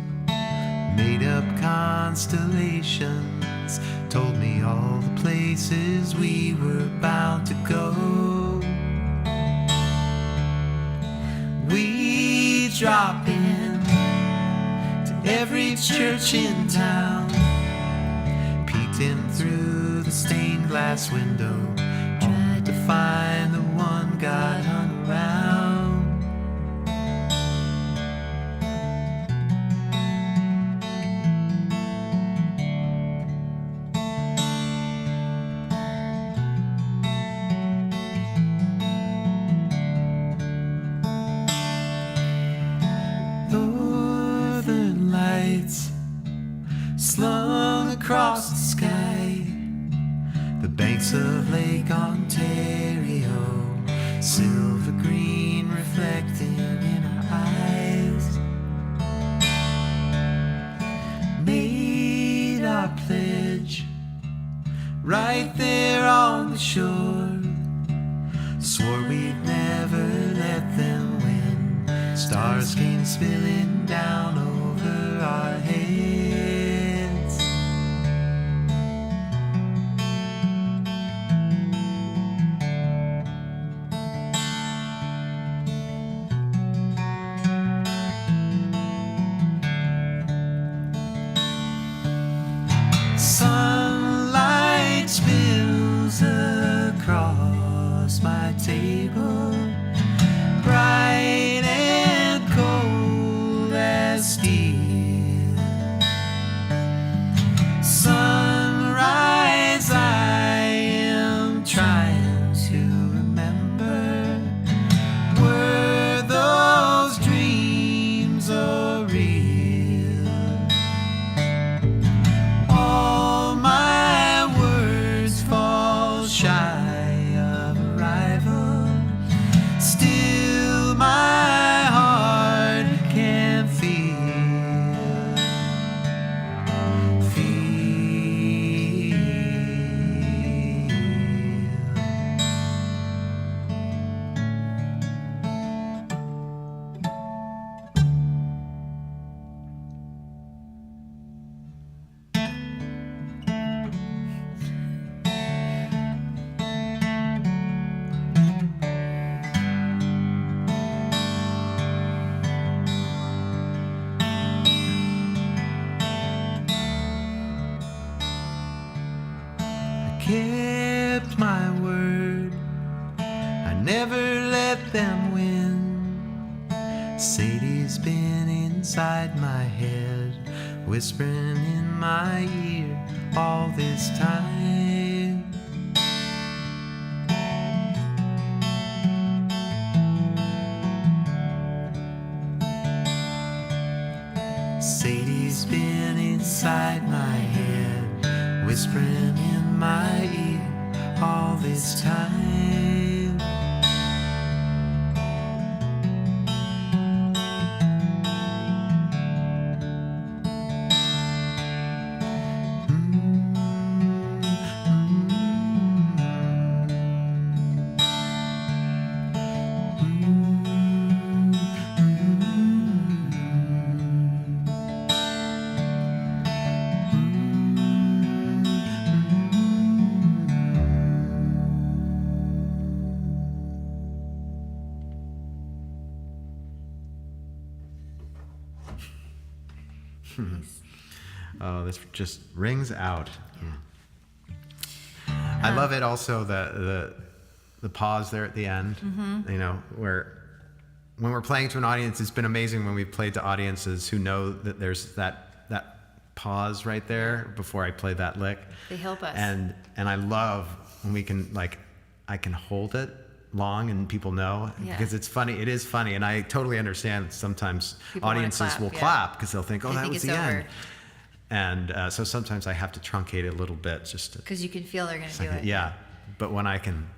made up constellations, told me all the places we were bound to go. We drop in to every church in town, peeked in through the stained glass window, tried to find the one God hung around. Northern lights slung across the sky, the banks of Lake Ontario, silver green reflecting in our eyes. Made our pledge right there on the shore, swore we'd never let them win. Stars came spilling down over our heads. Sunlight spills across my table, bright and cold as steel. Sunrise, I am trying to remember, were those dreams or real? All my words fall shy of a rival, still my heart can feel. Kept my word, I never let them win. Sadie's been inside my head, whispering in my ear all this time. Sadie's been inside my head, whispering in my ear all this time. Oh, this just rings out. I love it also, the pause there at the end, you know, where when we're playing to an audience, it's been amazing when we've played to audiences who know that there's that pause right there before I play that lick. They help us. And I love when we can, like, I can hold it long and people know, because it's funny. It is funny, and I totally understand sometimes People audiences will clap because they'll think, oh, They that think was it's the over. end. And so sometimes I have to truncate it a little bit just to, Because you can feel they're going to do it. yeah. But when I can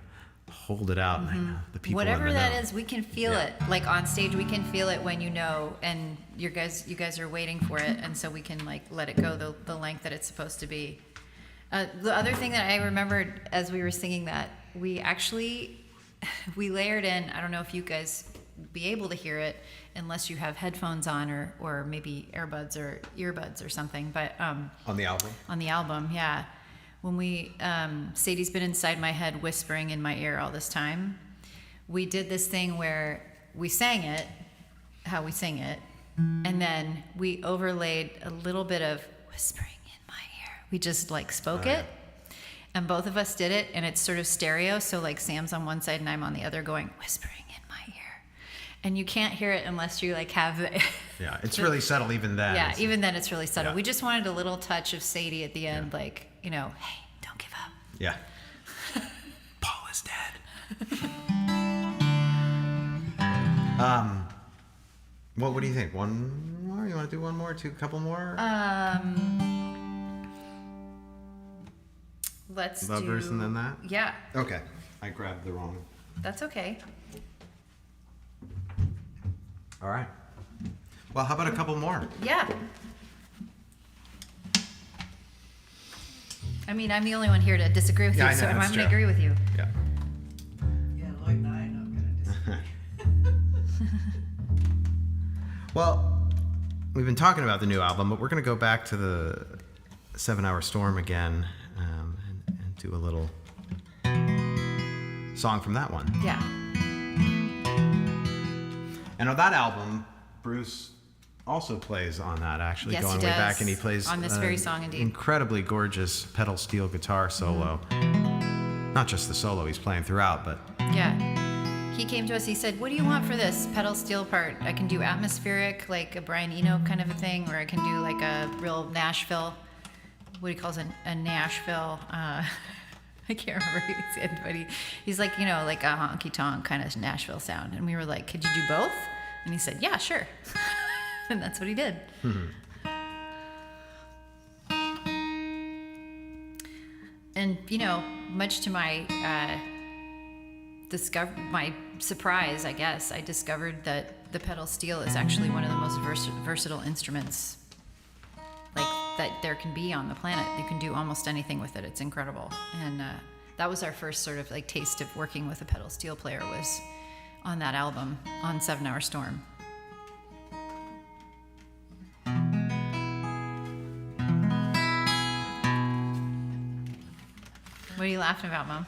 hold it out. And I know the people Whatever want to that know. is, we can feel it. Like on stage, we can feel it when you know, and you guys are waiting for it, and so we can like let it go the length that it's supposed to be. The other thing that I remembered as we were singing that, we layered in. I don't know if you guys be able to hear it unless you have headphones on or maybe earbuds or earbuds or something. But On the album? on the album, yeah. When we, Sadie's been inside my head whispering in my ear all this time. We did this thing where we sang it, how we sing it, and then we overlaid a little bit of whispering in my ear. We just like spoke it, and both of us did it, and it's sort of stereo, so like Sam's on one side and I'm on the other going, whispering in my ear. And you can't hear it unless you like have the... Yeah, it's really subtle even then. Yeah, even then it's really subtle. Yeah. We just wanted a little touch of Sadie at the end, like, you know, hey, don't give up. Yeah. Paul is dead. Well, what do you think? One more? You want to do one more? Couple more? Let's Lovers do... and then that? Yeah, Okay. I grabbed the wrong. that's okay. All right. Well, how about a couple more? Yeah. I mean, I'm the only one here to disagree with Yeah, you, I know, so I'm that's going to true. agree with you. Yeah. Yeah, Lloyd and I are not going to disagree. Well, we've been talking about the new album, but we're going to go back to the 7 Hour Storm again and do a little song from that one. Yeah. And on that album, Bruce also plays on that, actually, Yes, going he way does. back, and he plays On this very song, indeed. incredibly gorgeous pedal steel guitar solo. Not just the solo he's playing throughout, but Yeah. He came to us, he said, what do you want for this pedal steel part? I can do atmospheric, like a Brian Eno kind of a thing, or I can do like a real Nashville, what he calls a Nashville, I can't remember what he said, but he's like, you know, like a honky-tonk kind of Nashville sound. And we were like, could you do both? And he said, yeah, sure. And that's what he did. And, you know, much to my my surprise, I guess, I discovered that the pedal steel is actually one of the most versatile instruments like that there can be on the planet. You can do almost anything with it. It's incredible. And that was our first sort of like taste of working with a pedal steel player, was on that album, on 7 Hour Storm. What are you laughing about, Mom?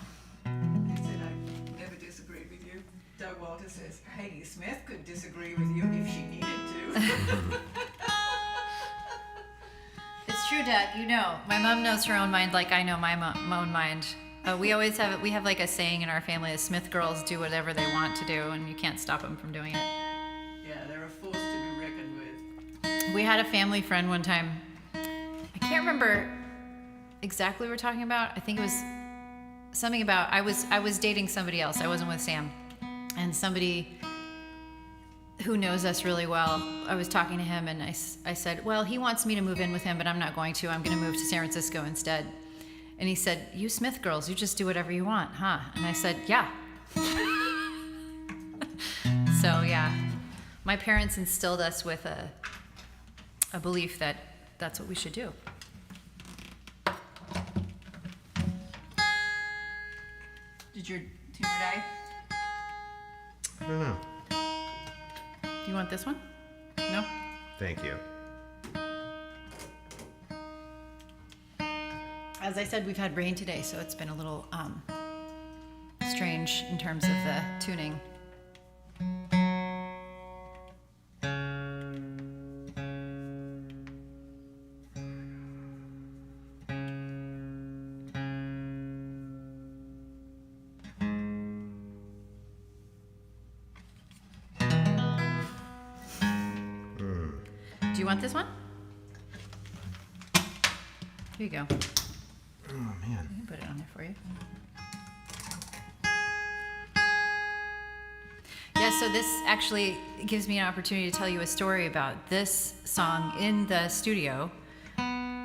He said, I never disagreed with you. Doug Walter says, Sadie Smith could disagree with you if she needed to. It's true, Dad. You know, my mom knows her own mind like I know my own mind. We have like a saying in our family: the Smith girls do whatever they want to do, and you can't stop them from doing it. Yeah, they're a force to be reckoned with. We had a family friend one time. I can't remember exactly what we're talking about. I think it was something about I was dating somebody else. I wasn't with Sam, and somebody who knows us really well. I was talking to him, and I said, well, he wants me to move in with him, but I'm not going to. I'm going to move to San Francisco instead. And he said, you Smith girls, you just do whatever you want, huh? And I said, yeah. So, yeah. My parents instilled us with a belief that that's what we should do. Did your tuner die? I don't know. Do you want this one? No? Thank you. As I said, we've had rain today, so it's been a little strange in terms of the tuning. Do you want this one? Here you go. Oh, man. I can put it on there for you. Yeah, so this actually gives me an opportunity to tell you a story about this song in the studio.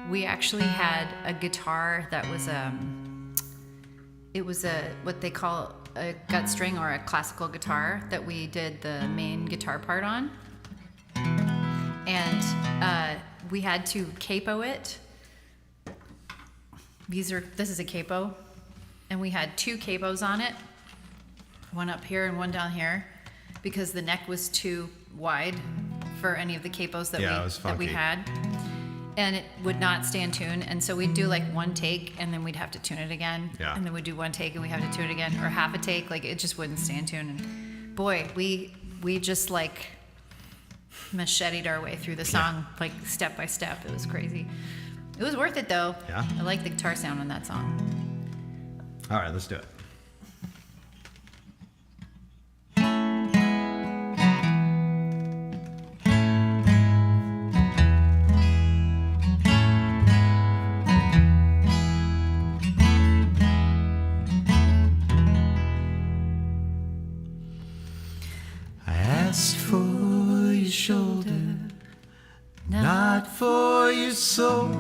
We actually had a guitar that was it was what they call a gut string or a classical guitar that we did the main guitar part on. And we had to capo it. This is a capo. And we had 2 capos on it. One up here and one down here. Because the neck was too wide for any of the capos that we had. And it would not stay in tune. And so we'd do like 1 take and then we'd have to tune it again. Yeah. And then we'd do 1 take and we have to tune it again. Or half a take. Like it just wouldn't stay in tune. And boy, we just like macheted our way through the song, like step by step. It was crazy. It was worth it though. Yeah. I like the guitar sound on that song. All right, let's do it. For your shoulder, not for your soul.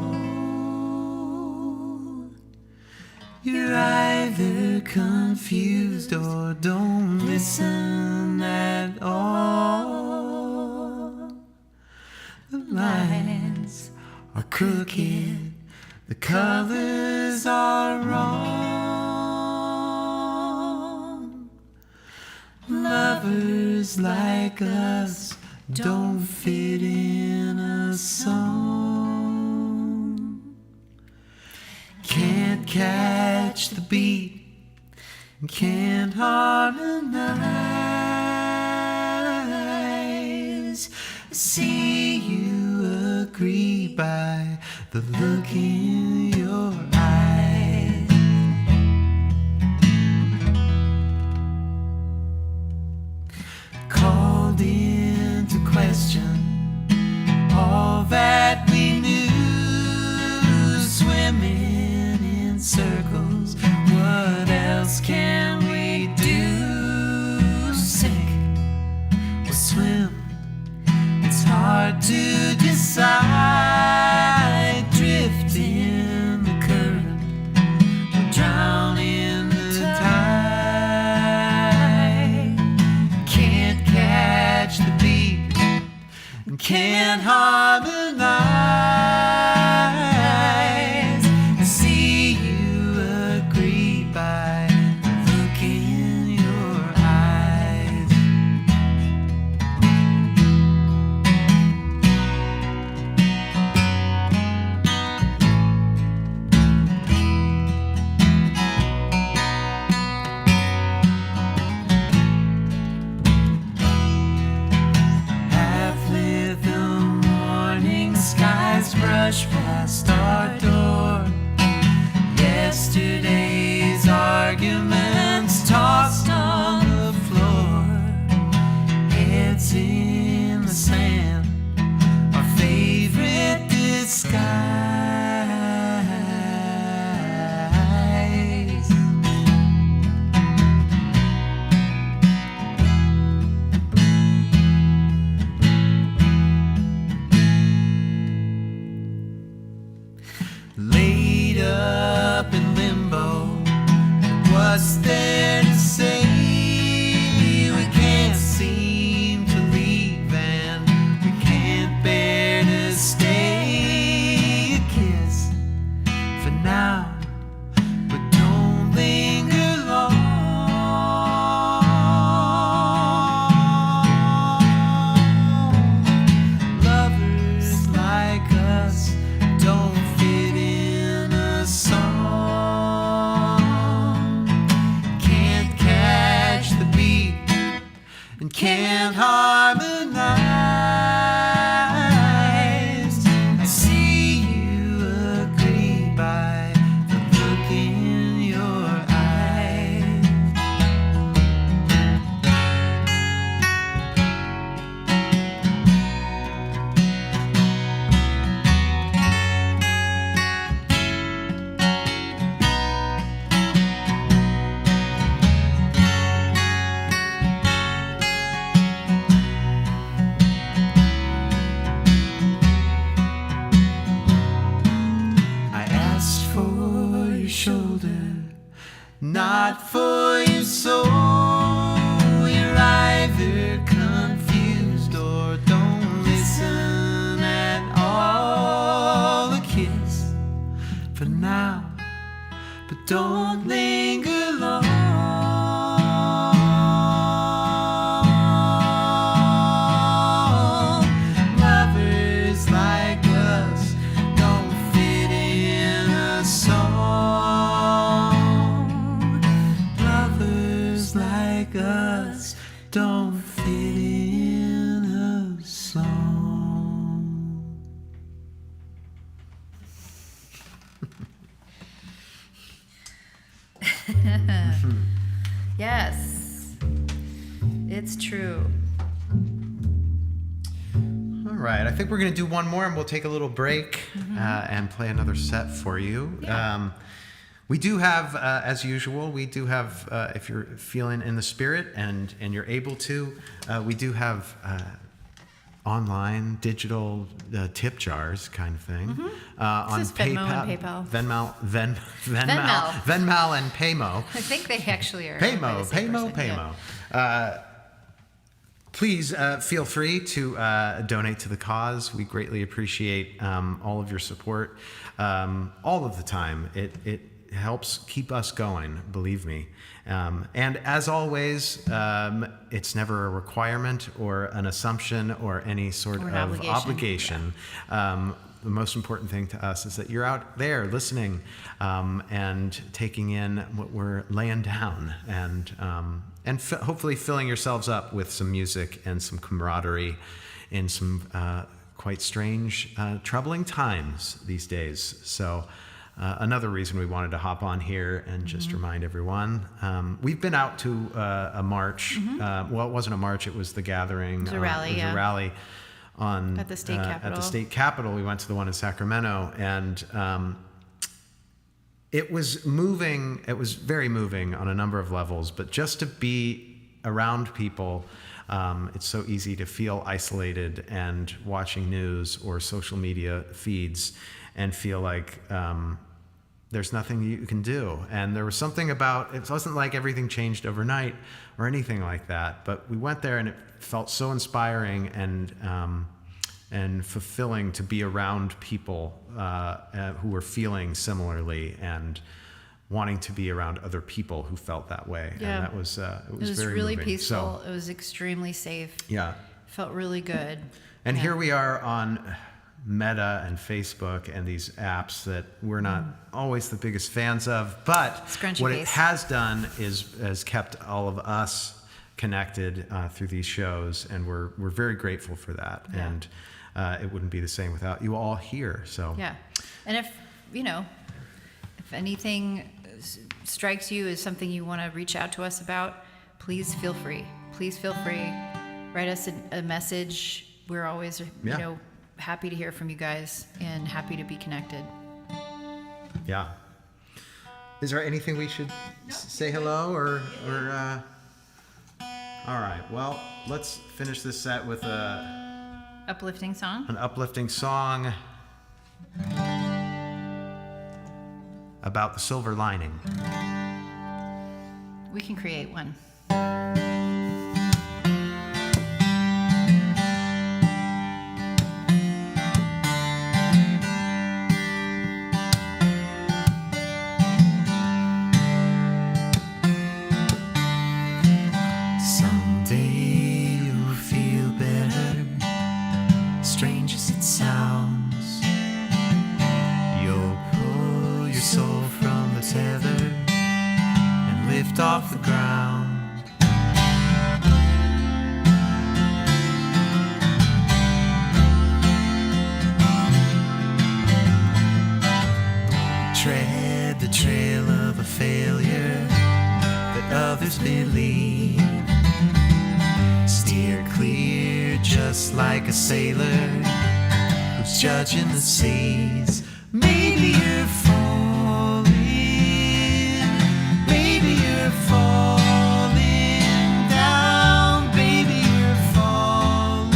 You're either confused or don't listen at all. The lines are crooked, the colors are wrong. Lovers like us don't fit in a song. Can't catch the beat, can't harmonize. I see you agree by the look in your eyes. Called into question all that we knew, swimming in circles. What else can we do? Sink or swim, it's hard to decide. Drift in the current or drown in the tide. Can't catch the beat and can't harmonize. I see you agree by the look in your eyes. Half-lit the morning skies brush past our door. Yesterday's arguments tossed on the floor. Heads in the sand, our favorite disguise. Laid up in limbo, what's there to say? We can't seem to leave and we can't bear to stay. A kiss for now, but don't linger long. Lovers like us don't fit in a song. Can't catch the beat and can't harmonize. I see you agree by the look in your eyes. us don't fit in a song. Yes, it's true. All right, I think we're going to do one more and we'll take a little break and play another set for you. Yeah. We do have, as usual, we do have, if you're feeling in the spirit and you're able to, we do have online, digital tip jars kind of thing. On is Venmo and PayPal. Venmo and Paymo. I think they actually are. Paymo. Please feel free to donate to the cause. We greatly appreciate all of your support all of the time. It helps keep us going, believe me. And as always, it's never a requirement or an assumption or any sort Or an of obligation. The most important thing to us is that you're out there listening and taking in what we're laying down and hopefully filling yourselves up with some music and some camaraderie in some quite strange, troubling times these days. So another reason we wanted to hop on here and just remind everyone. We've been out to a march. Well, it wasn't a march, it was the gathering. It was a rally, It was a rally at the state capitol. At the state capitol. We went to the one in Sacramento, and it was moving. It was very moving on a number of levels, but just to be around people, it's so easy to feel isolated and watching news or social media feeds and feel like there's nothing you can do. And there was something about, it wasn't like everything changed overnight or anything like that, but we went there and it felt so inspiring and fulfilling to be around people who were feeling similarly and wanting to be around other people who felt that way. Yeah. And that was, it was very really moving. peaceful. So, It was extremely safe. yeah. Felt really good. And Yeah. here we are on Meta and Facebook and these apps that we're not always the biggest fans of, but Scrunchy what it face. has done is has kept all of us connected through these shows, and we're very grateful for that. Yeah. And it wouldn't be the same without you all here. So Yeah. And if anything strikes you as something you want to reach out to us about, please feel free. Please feel free. Write us a message. We're always, happy to hear from you guys and happy to be connected. yeah. Is there anything we should say hello or all right. Well, let's finish this set with Uplifting song? an uplifting song about the silver lining. We can create one. Someday you'll feel better, strange as it sounds. You'll pull your soul from the tether and lift off the ground. Tread the trail of a failure that others believe. Steer clear just like a sailor who's judging the seas. Maybe you're falling, maybe you're falling down, baby you're falling.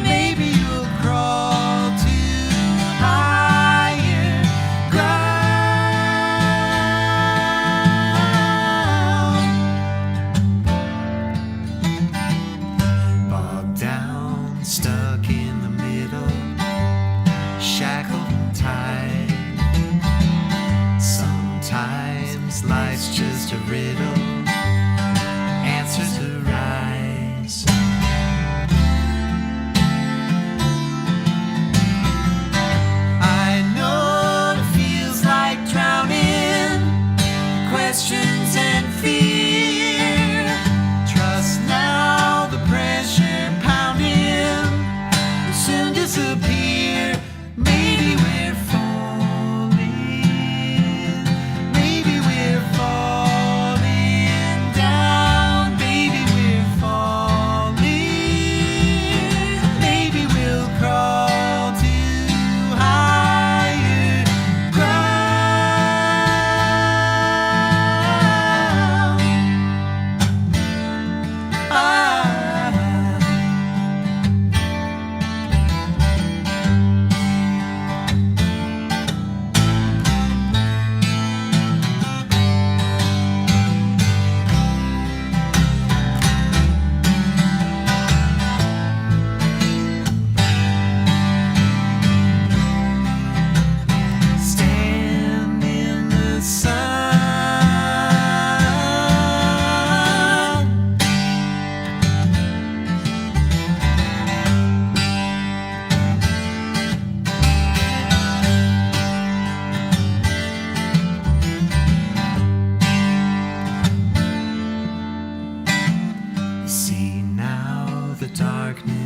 Maybe you'll crawl to higher ground. Bogged down, stuck in the middle, shackled and tied.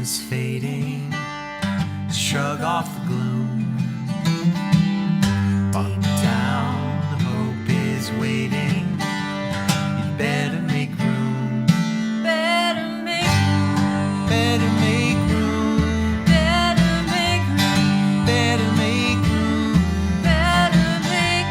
is fading. Shrug off the gloom. Deep down, hope is waiting. You better make room. Better make room. Better make room. Better make room. Better make room. Better make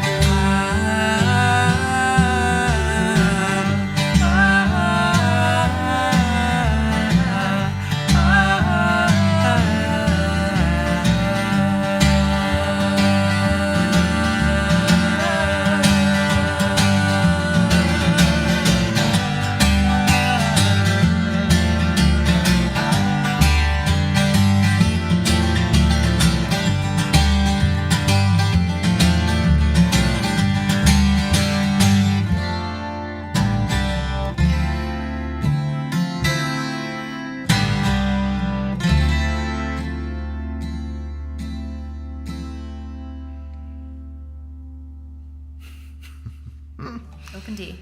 Open D,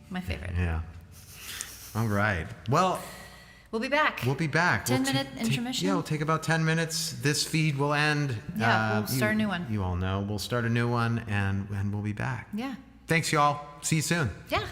my favorite. Yeah. All right. Well, We'll be back. we'll be back. 10-minute intermission? Yeah, we'll take about 10 minutes. This feed will end. Yeah, we'll start a new one. You all know. We'll start a new one, and we'll be back. Yeah. Thanks, y'all. See you soon. Yeah.